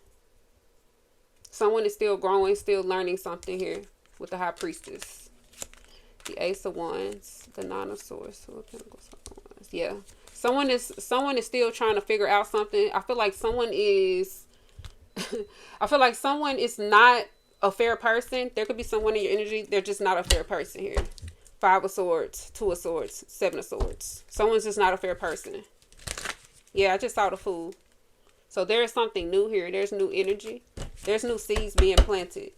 Someone is still growing, still learning something here with the High Priestess. The Ace of Wands, the 9 of Swords, 2 of Pentacles, 5 of Wands. Yeah. Someone is still trying to figure out something. I feel like someone is I feel like someone is not a fair person. There could be someone in your energy, they're just not a fair person here. Five of Swords, Two of Swords, Seven of Swords. Someone's just not a fair person. Yeah, I just saw the Fool. So there's something new here. There's new energy. There's new seeds being planted.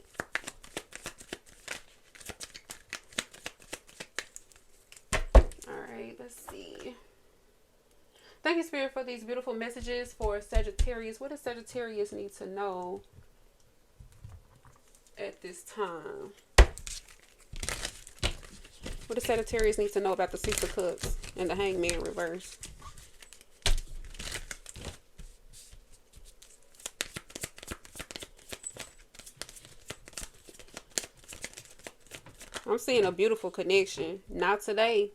Alright, let's see. Thank you, Spirit, for these beautiful messages for Sagittarius. What does Sagittarius need to know at this time? What does Sagittarius need to know about the Six of Cups and the Hangman reverse? I'm seeing a beautiful connection. Not today.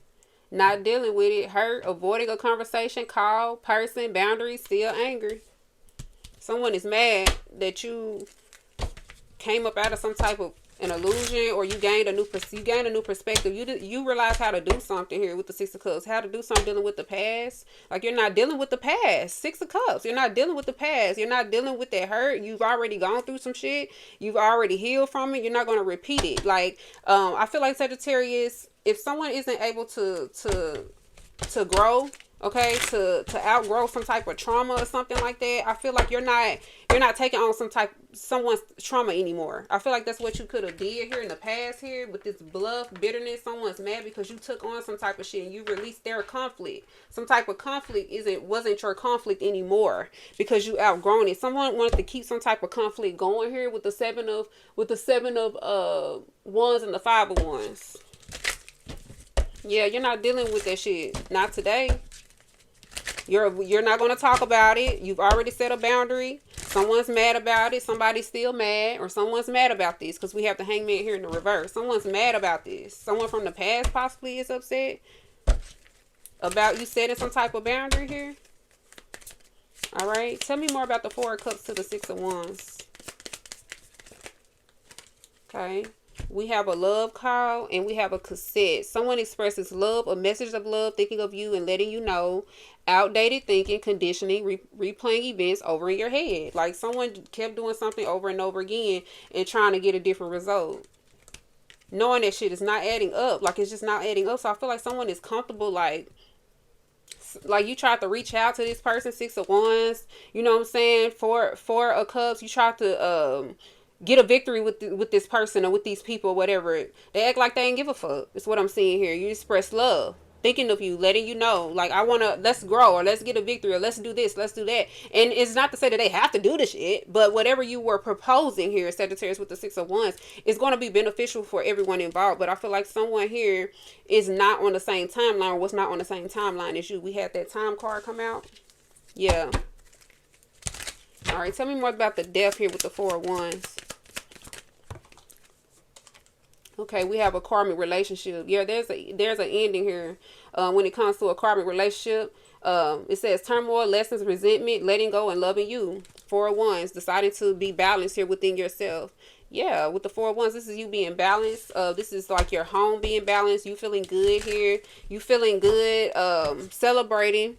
Not dealing with it. Hurt. Avoiding a conversation. Call. Person. Boundaries. Still angry. Someone is mad that you came up out of some type of an illusion, or you gained a new perspective. You realize how to do something here with the Six of Cups. How to do something dealing with the past. Like, you're not dealing with the past. Six of Cups. You're not dealing with the past. You're not dealing with that hurt. You've already gone through some shit. You've already healed from it. You're not going to repeat it. Like, I feel like Sagittarius, if someone isn't able to grow, okay, to outgrow some type of trauma or something like that, I feel like you're not taking on someone's trauma anymore. I feel like that's what you could have did here in the past here with this bluff bitterness. Someone's mad because you took on some type of shit and you released their conflict. Some type of conflict wasn't your conflict anymore because you outgrown it. Someone wanted to keep some type of conflict going here with the seven of wands and the Five of Wands. Yeah, you're not dealing with that shit. Not today. You're not going to talk about it. You've already set a boundary. Someone's mad about it. Somebody's still mad, or someone's mad about this because we have the Hangman here in the reverse. Someone's mad about this. Someone from the past possibly is upset about you setting some type of boundary here. All right. Tell me more about the Four of Cups to the Six of Wands. Okay. We have a love call and we have a cassette. Someone expresses love, a message of love, thinking of you and letting you know. Outdated thinking, conditioning, replaying events over in your head. Like, someone kept doing something over and over again and trying to get a different result. Knowing that shit is not adding up. Like, it's just not adding up. So I feel like someone is comfortable, like you tried to reach out to this person, Six of Wands. You know what I'm saying? Four of Cups. You tried to get a victory with this person or with these people, whatever. They act like they ain't give a fuck. That's what I'm seeing here. You express love, thinking of you, letting you know, like, let's grow, or let's get a victory, or let's do this, let's do that. And it's not to say that they have to do the shit, but whatever you were proposing here, Sagittarius, with the Six of Wands, is going to be beneficial for everyone involved. But I feel like someone here is not on the same timeline, or was not on the same timeline as you. We had that time card come out. Yeah. All right, tell me more about the Death here with the Four of Wands. Okay, we have a karmic relationship. Yeah, there's an ending here when it comes to a karmic relationship. It says turmoil, lessons, resentment, letting go, and loving you. Four of Wands, deciding to be balanced here within yourself. Yeah, with the Four of Wands, this is you being balanced. This is like your home being balanced. You feeling good here. You feeling good, celebrating.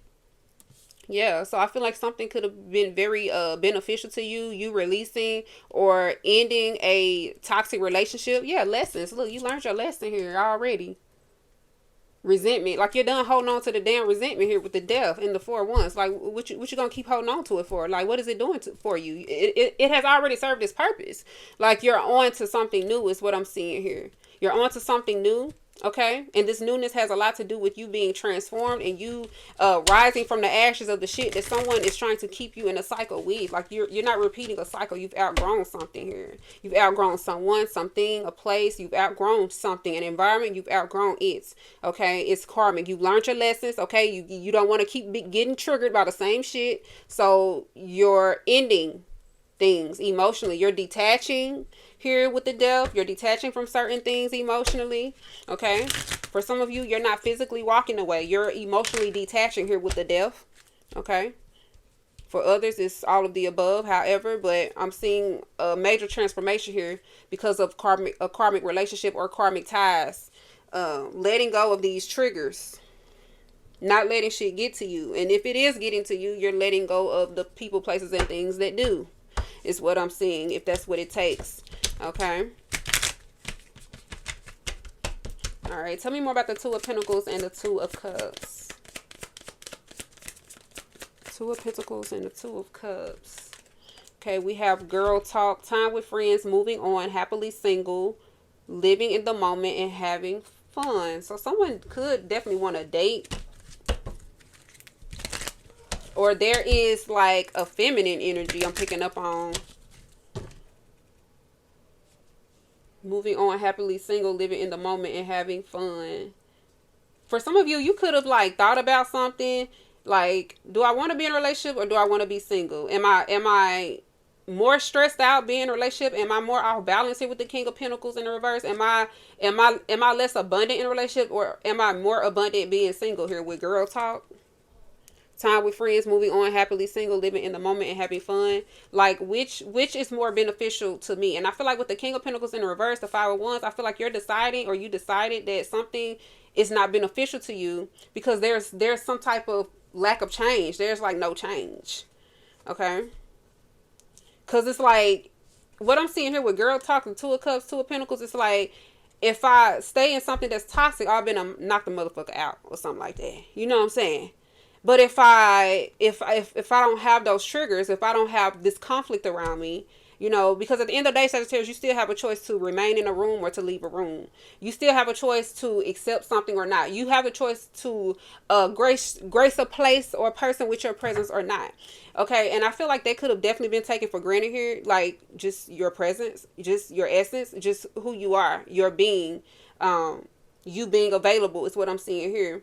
Yeah, so I feel like something could have been very beneficial to you. You releasing or ending a toxic relationship. Yeah, lessons. Look, you learned your lesson here already. Resentment. Like, you're done holding on to the damn resentment here with the Death and the Four of Wands. Like, what you gonna keep holding on to it for? Like, what is it doing for you? It has already served its purpose. Like, you're on to something new is what I'm seeing here. You're on to something new. Okay, and this newness has a lot to do with you being transformed and you rising from the ashes of the shit that someone is trying to keep you in a cycle with. Like, you're not repeating a cycle. You've outgrown something here. You've outgrown someone, something, a place. You've outgrown something, an environment. You've outgrown it. Okay, it's karmic. You've learned your lessons. Okay, you don't want to keep getting triggered by the same shit. So you're ending things emotionally. You're detaching here with the Death. You're detaching from certain things emotionally. Okay, for some of you, you're not physically walking away. You're emotionally detaching here with the Death. Okay, for others, it's all of the above. However, but I'm seeing a major transformation here because of a karmic relationship or karmic ties. Letting go of these triggers. Not letting shit get to you. And if it is getting to you, you're letting go of the people, places, and things that do. Is what I'm seeing, if that's what it takes. Okay. All right. Tell me more about the Two of Pentacles and the Two of Cups. Two of Pentacles and the Two of Cups. Okay, we have girl talk, time with friends, moving on, happily single, living in the moment, and having fun. So someone could definitely want to date. Or there is like a feminine energy I'm picking up on. Moving on, happily single, living in the moment, and having fun. For some of you, you could have like thought about something like, do I want to be in a relationship or do I want to be single? Am I more stressed out being in a relationship? Am I more off balance here with the King of Pentacles in the reverse? Am I less abundant in a relationship, or am I more abundant being single here with girl talk? Time with friends, moving on, happily single, living in the moment, and having fun. Like, which is more beneficial to me? And I feel like with the King of Pentacles in the reverse, the Five of Wands, I feel like you're deciding, or you decided that something is not beneficial to you because there's some type of lack of change. There's like no change. Okay. Because it's like, what I'm seeing here with girl talking, Two of Cups, Two of Pentacles, it's like, if I stay in something that's toxic, I've been knock the motherfucker out or something like that. You know what I'm saying? But if I don't have those triggers, if I don't have this conflict around me, you know, because at the end of the day, Sagittarius, you still have a choice to remain in a room or to leave a room. You still have a choice to accept something or not. You have a choice to grace a place or a person with your presence or not. Okay, and I feel like they could have definitely been taken for granted here, like just your presence, just your essence, just who you are, your being, you being available is what I'm seeing here.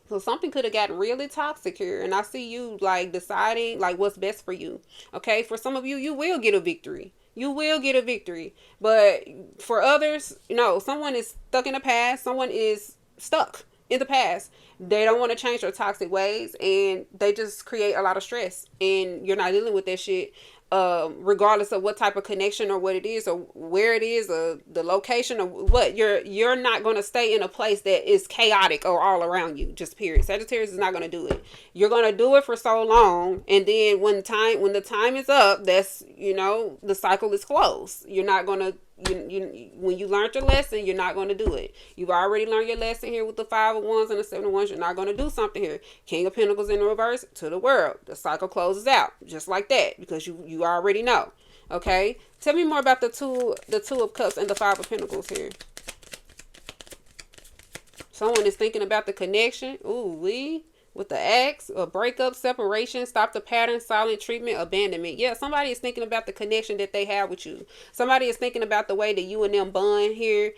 So something could have gotten really toxic here. And I see you like deciding like what's best for you. Okay. For some of you, you will get a victory. You will get a victory. But for others, no, someone is stuck in the past. Someone is stuck in the past. They don't want to change their toxic ways. And they just create a lot of stress. And you're not dealing with that shit. Regardless of what type of connection or what it is or where it is or the location or what, you're not going to stay in a place that is chaotic or all around you, just period. Sagittarius is not going to do it. You're going to do it for so long, and then when the time is up, that's, you know, the cycle is closed. You're not going to, when you learned your lesson, you're not going to do it. You've already learned your lesson here with the Five of Wands and the Seven of Wands. You're not going to do something here. King of Pentacles in the reverse, to the world. The cycle closes out just like that because you already know. Okay, tell me more about the two of Cups and the Five of Pentacles here. Someone is thinking about the connection. Ooh, with the X, a breakup, separation, stop the pattern, silent treatment, abandonment. Yeah, somebody is thinking about the connection that they have with you. Somebody is thinking about the way that you and them bond here.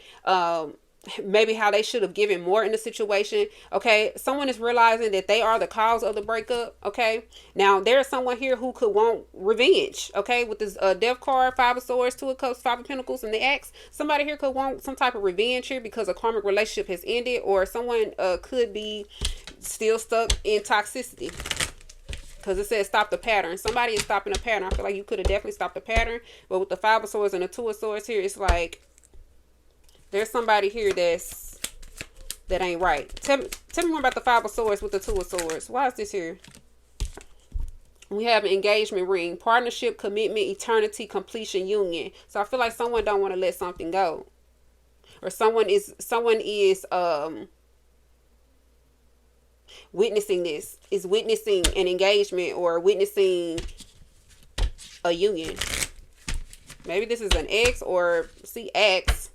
Maybe how they should have given more in the situation. Okay, someone is realizing that they are the cause of the breakup. Okay, now there's someone here who could want revenge. Okay, with this Death card, Five of Swords, Two of Cups, Five of Pentacles, and the X. Somebody here could want some type of revenge here because a karmic relationship has ended, or someone could be still stuck in toxicity. Because it says stop the pattern. Somebody is stopping a pattern. I feel like you could have definitely stopped the pattern. But with the Five of Swords and the Two of Swords here, it's like there's somebody here that ain't right. Tell me more about the Five of Swords with the Two of Swords. Why is this here? We have an engagement ring, partnership, commitment, eternity, completion, union. So I feel like someone don't want to let something go. Or someone is witnessing this, is witnessing an engagement or witnessing a union. Maybe this is an ex or ex.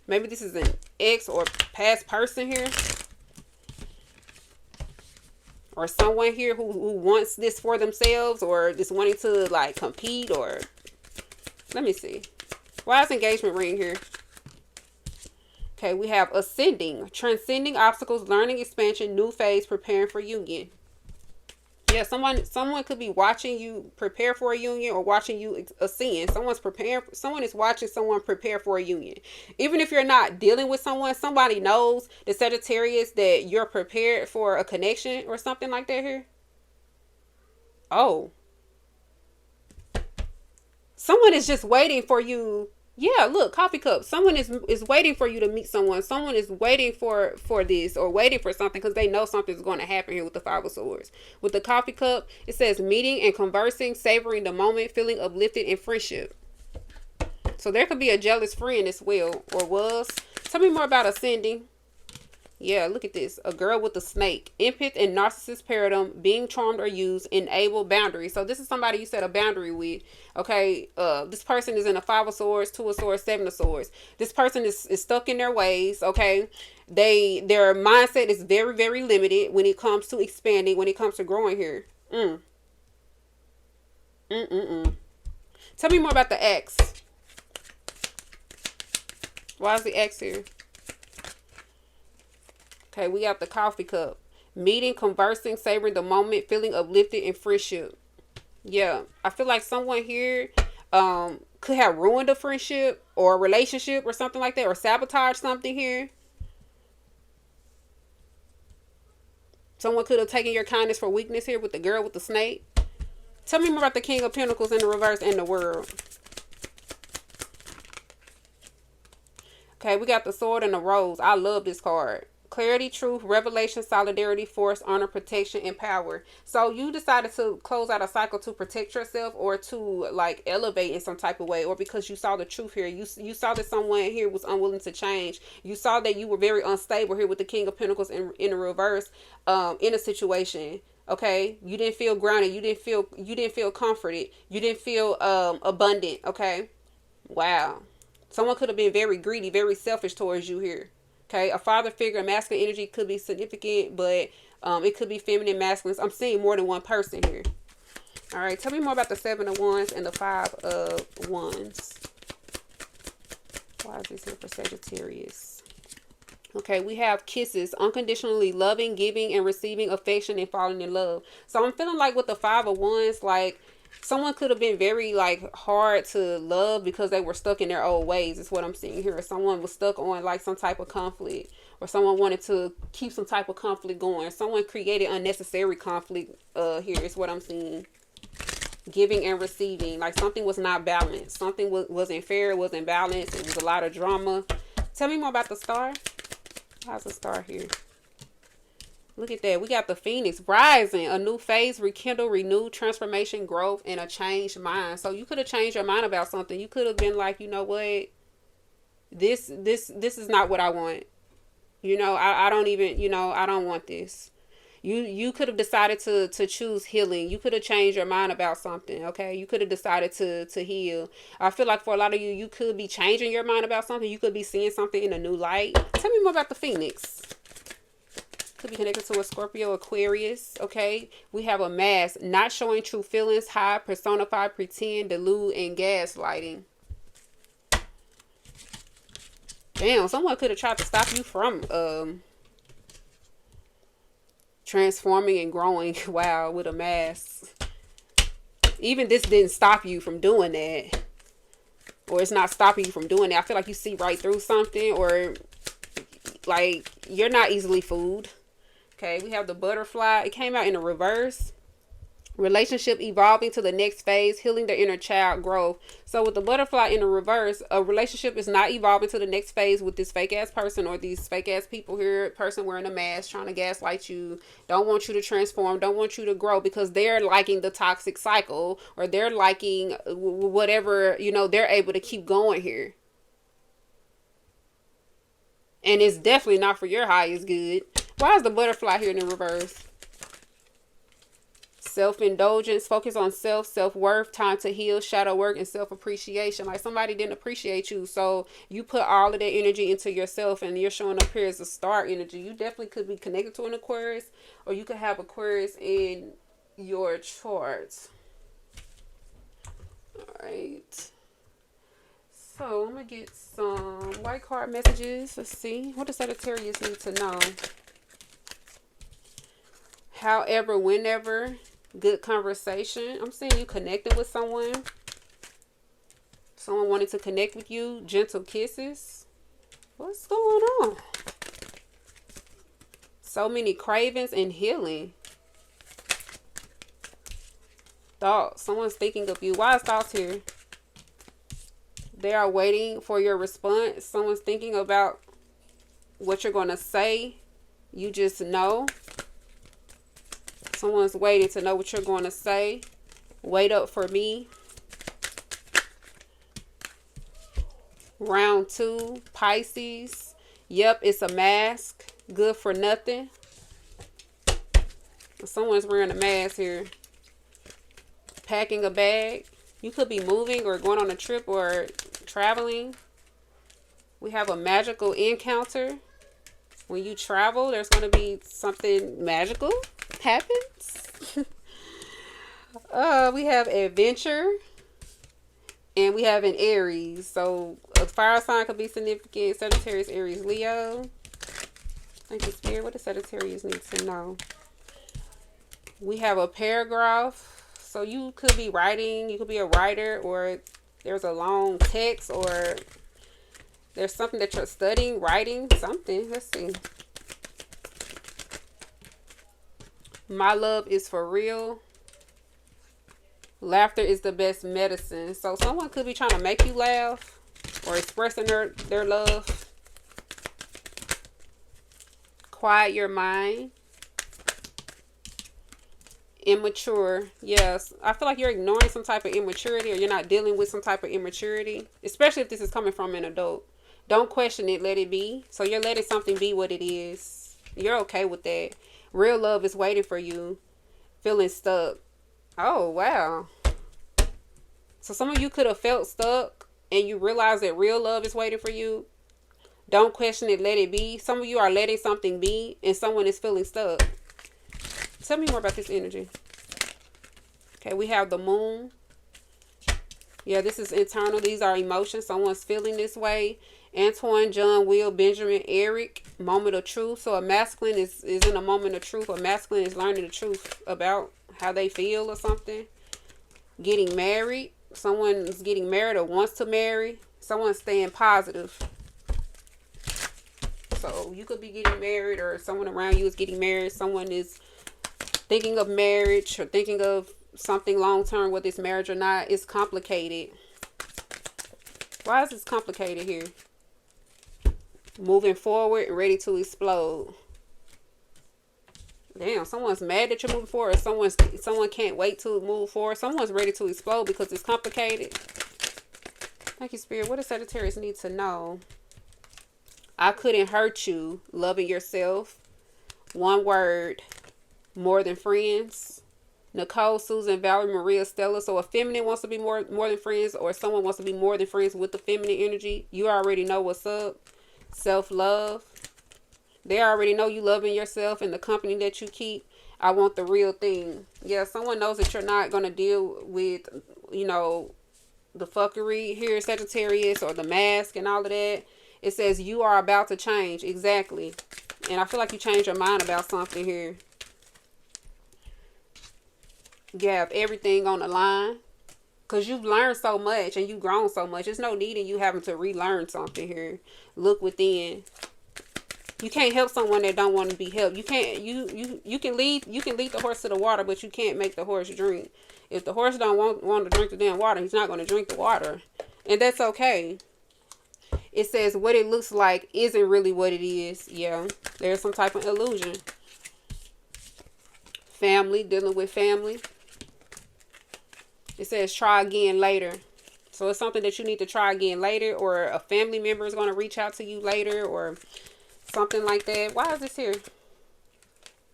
Maybe this is an ex or past person here. Or someone here who wants this for themselves or just wanting to like compete or... Let me see. Why is engagement ring here? Okay, we have ascending, transcending obstacles, learning, expansion, new phase, preparing for union. Yeah, someone could be watching you prepare for a union or watching you ascend. Someone is watching someone prepare for a union. Even if you're not dealing with someone, somebody knows, the Sagittarius, that you're prepared for a connection or something like that here. Oh. Someone is just waiting for you Yeah, look, coffee cup. Someone is waiting for you to meet someone. Someone is waiting for this or waiting for something because they know something's going to happen here with the Five of Swords. With the coffee cup, it says meeting and conversing, savoring the moment, feeling uplifted in friendship. So there could be a jealous friend as well, or was. Tell me more about ascending. Yeah, look at this. A girl with a snake. Empath and narcissist paradigm. Being charmed or used. Enable boundaries. So this is somebody you set a boundary with. Okay. This person is in a Five of Swords, Two of Swords, Seven of Swords. This person is stuck in their ways. Okay. Their mindset is very, very limited when it comes to expanding, when it comes to growing here. Tell me more about the X. Why is the X here? Okay, we got the coffee cup. Meeting, conversing, savoring the moment, feeling uplifted in friendship. Yeah, I feel like someone here could have ruined a friendship or a relationship or something like that, or sabotage something here. Someone could have taken your kindness for weakness here with the girl with the snake. Tell me more about the King of Pentacles in the reverse and the World. Okay, we got the Sword and the Rose. I love this card. Clarity, truth, revelation, solidarity, force, honor, protection, and power. So you decided to close out a cycle to protect yourself or to like elevate in some type of way, or because you saw the truth here. You saw that someone here was unwilling to change. You saw that you were very unstable here with the King of Pentacles in the reverse in a situation. Okay, you didn't feel grounded. You didn't feel comforted. You didn't feel abundant. Okay, wow. Someone could have been very greedy, very selfish towards you here. Okay, a father figure, masculine energy could be significant, but it could be feminine, masculine. I'm seeing more than one person here. All right, tell me more about the Seven of Wands and the Five of Wands. Why is this here for Sagittarius? Okay, we have kisses, unconditionally loving, giving, and receiving affection and falling in love. So I'm feeling like with the Five of Wands, like someone could have been very like hard to love because they were stuck in their old ways. Is what I'm seeing here. Someone was stuck on like some type of conflict, or someone wanted to keep some type of conflict going. Someone created unnecessary conflict here is what I'm seeing. Giving and receiving, like something was not balanced. Something wasn't fair, it wasn't balanced. It was a lot of drama. Tell me more about the Star. How's the Star here? Look at that. We got the Phoenix rising. A new phase, rekindle, renew, transformation, growth, and a changed mind. So you could have changed your mind about something. You could have been like, you know what? This is not what I want. You know, I don't even, you know, I don't want this. You could have decided to choose healing. You could have changed your mind about something, okay? You could have decided to heal. I feel like for a lot of you, you could be changing your mind about something. You could be seeing something in a new light. Tell me more about the Phoenix. Could be connected to a Scorpio, Aquarius, okay? We have a mask, not showing true feelings, hide, personify, pretend, delude, and gaslighting. Damn, someone could have tried to stop you from transforming and growing. Wow, with a mask. Even this didn't stop you from doing that. Or it's not stopping you from doing that. I feel like you see right through something, or like you're not easily fooled. Okay, we have the Butterfly. It came out in the reverse. Relationship evolving to the next phase, healing the inner child, growth. So with the Butterfly in the reverse, a relationship is not evolving to the next phase with this fake ass person or these fake ass people here. Person wearing a mask, trying to gaslight you, don't want you to transform, don't want you to grow because they're liking the toxic cycle, or they're liking whatever, you know, they're able to keep going here. And it's definitely not for your highest good. Why is the Butterfly here in the reverse? Self-indulgence, focus on self-worth, time to heal, shadow work, and self-appreciation. Like somebody didn't appreciate you, so you put all of that energy into yourself, and you're showing up here as a star energy. You definitely could be connected to an Aquarius, or you could have Aquarius in your chart. Alright. So I'm going to get some white card messages. Let's see. What does Sagittarius need to know? However, whenever, good conversation. I'm seeing you connecting with someone. Someone wanting to connect with you. Gentle kisses. What's going on? So many cravings and healing. Thoughts. Someone's thinking of you. Why is thoughts here? They are waiting for your response. Someone's thinking about what you're going to say. You just know. Someone's waiting to know what you're going to say. Wait up for me. Round 2, Pisces. Yep, it's a mask. Good for nothing. Someone's wearing a mask here. Packing a bag. You could be moving or going on a trip or traveling. We have a magical encounter. When you travel, there's going to be something magical happens. We have adventure. And we have an Aries. So a fire sign could be significant. Sagittarius, Aries, Leo. Thank you, Spirit. What does Sagittarius need to know? We have a paragraph. So you could be writing. You could be a writer. Or there's a long text. Or there's something that you're studying. Writing. Something. Let's see. My love is for real. Laughter is the best medicine. So someone could be trying to make you laugh or expressing their love. Quiet your mind. Immature. Yes. I feel like you're ignoring some type of immaturity, or you're not dealing with some type of immaturity, especially if this is coming from an adult. Don't question it. Let it be. So you're letting something be what it is. You're okay with that. Real love is waiting for you. Feeling stuck. Oh, wow. So some of you could have felt stuck and you realize that real love is waiting for you. Don't question it. Let it be. Some of you are letting something be and someone is feeling stuck. Tell me more about this energy. Okay, we have the moon. Yeah, this is internal. These are emotions. Someone's feeling this way. Antoine, John, Will, Benjamin, Eric. Moment of truth. So a masculine is in a moment of truth. A masculine is learning the truth about how they feel or something. Getting married. Someone's getting married or wants to marry. Someone's staying positive. So you could be getting married, or someone around you is getting married. Someone is thinking of marriage or thinking of something long term, whether it's marriage or not. It's complicated. Why is this complicated here? Moving forward and ready to explode. Damn, someone's mad that you're moving forward, or someone can't wait to move forward. Someone's ready to explode because it's complicated. Thank you, Spirit. What does Sagittarius need to know? I couldn't hurt you. Loving yourself. One word. More than friends. Nicole, Susan, Valerie, Maria, Stella. So a feminine wants to be more than friends, or someone wants to be more than friends with the feminine energy. You already know what's up. Self-love. They already know you loving yourself and the company that you keep. I want the real thing. Yeah, someone knows that you're not going to deal with, the fuckery here, Sagittarius, or the mask and all of that. It says you are about to change. Exactly. And I feel like you changed your mind about something here. You have everything on the line. Because you've learned so much and you've grown so much. There's no need in you having to relearn something here. Look within. You can't help someone that don't want to be helped. You can't. You can lead the horse to the water, but you can't make the horse drink. If the horse don't want to drink the damn water, he's not going to drink the water, and that's okay. It says what it looks like isn't really what it is. Yeah, there's some type of illusion. Family, dealing with family. It says try again later. So it's something that you need to try again later, or a family member is going to reach out to you later, or something like that. Why is this here?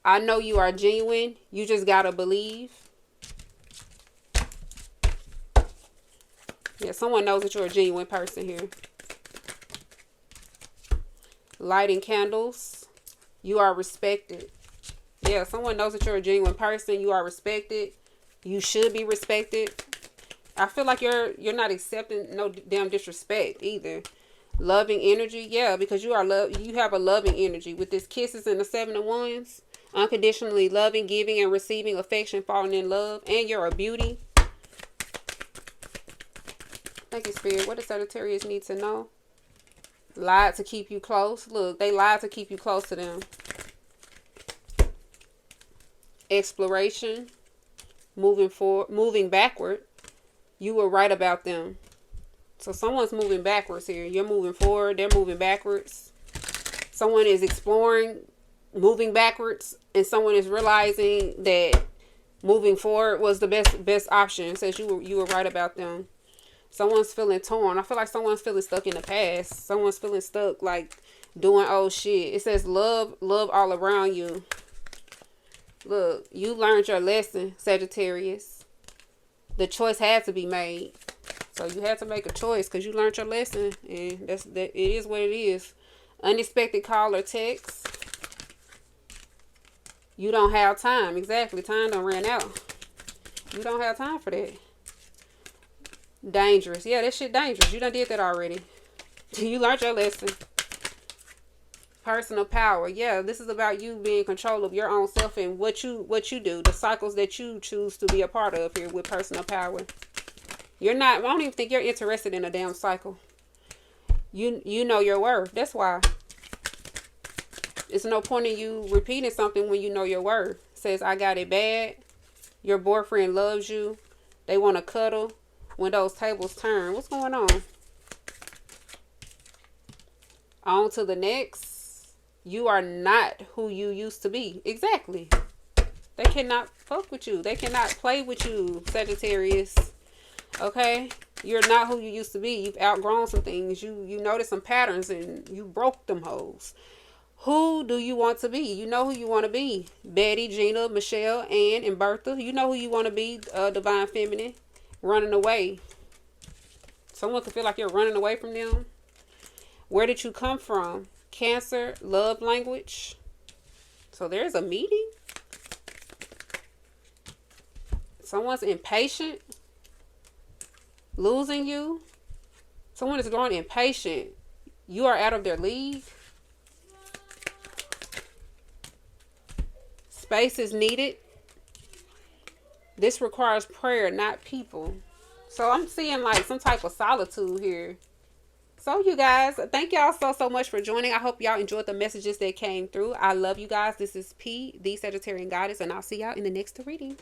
I know you are genuine. You just gotta believe. Yeah, someone knows that you're a genuine person here. Lighting candles. You are respected. Yeah, someone knows that you're a genuine person. You are respected. You should be respected. I feel like you're not accepting no damn disrespect either. Loving energy, yeah, because you have a loving energy with this kisses and the 7 of Wands. Unconditionally loving, giving, and receiving affection, falling in love, and you're a beauty. Thank you, Spirit. What does Sagittarius need to know? Lied to keep you close. Look, they lied to keep you close to them. Exploration. Moving backward. You were right about them. So someone's moving backwards here. You're moving forward. They're moving backwards. Someone is exploring moving backwards, and someone is realizing that moving forward was the best option. Says you were right about them. Someone's feeling torn. I feel like someone's feeling stuck in the past. Someone's feeling stuck, like doing old shit. It says love all around you. Look, you learned your lesson, Sagittarius. The choice had to be made. So you had to make a choice because you learned your lesson, and it is what it is. Unexpected call or text. You don't have time. Exactly. Time done ran out. You don't have time for that. Dangerous. Yeah, that shit dangerous. You done did that already. You learned your lesson. Personal power. Yeah, this is about you being in control of your own self and what you do. The cycles that you choose to be a part of here with personal power. You're not, I don't even think you're interested in a damn cycle. You know your worth. That's why. It's no point in you repeating something when you know your worth. It says, I got it bad. Your boyfriend loves you. They want to cuddle. When those tables turn. What's going on? On to the next. You are not who you used to be. Exactly. They cannot fuck with you. They cannot play with you, Sagittarius. Okay? You're not who you used to be. You've outgrown some things. You noticed some patterns and you broke them hoes. Who do you want to be? You know who you want to be. Betty, Gina, Michelle, Ann, and Bertha. You know who you want to be, Divine Feminine. Running away. Someone could feel like you're running away from them. Where did you come from? Cancer, love language. So there's a meeting. Someone's impatient. Losing you. Someone is growing impatient. You are out of their league. Space is needed. This requires prayer, not people. So I'm seeing like some type of solitude here. So you guys, thank y'all so much for joining. I hope y'all enjoyed the messages that came through. I love you guys. This is P, the Sagittarian Goddess, and I'll see y'all in the next reading.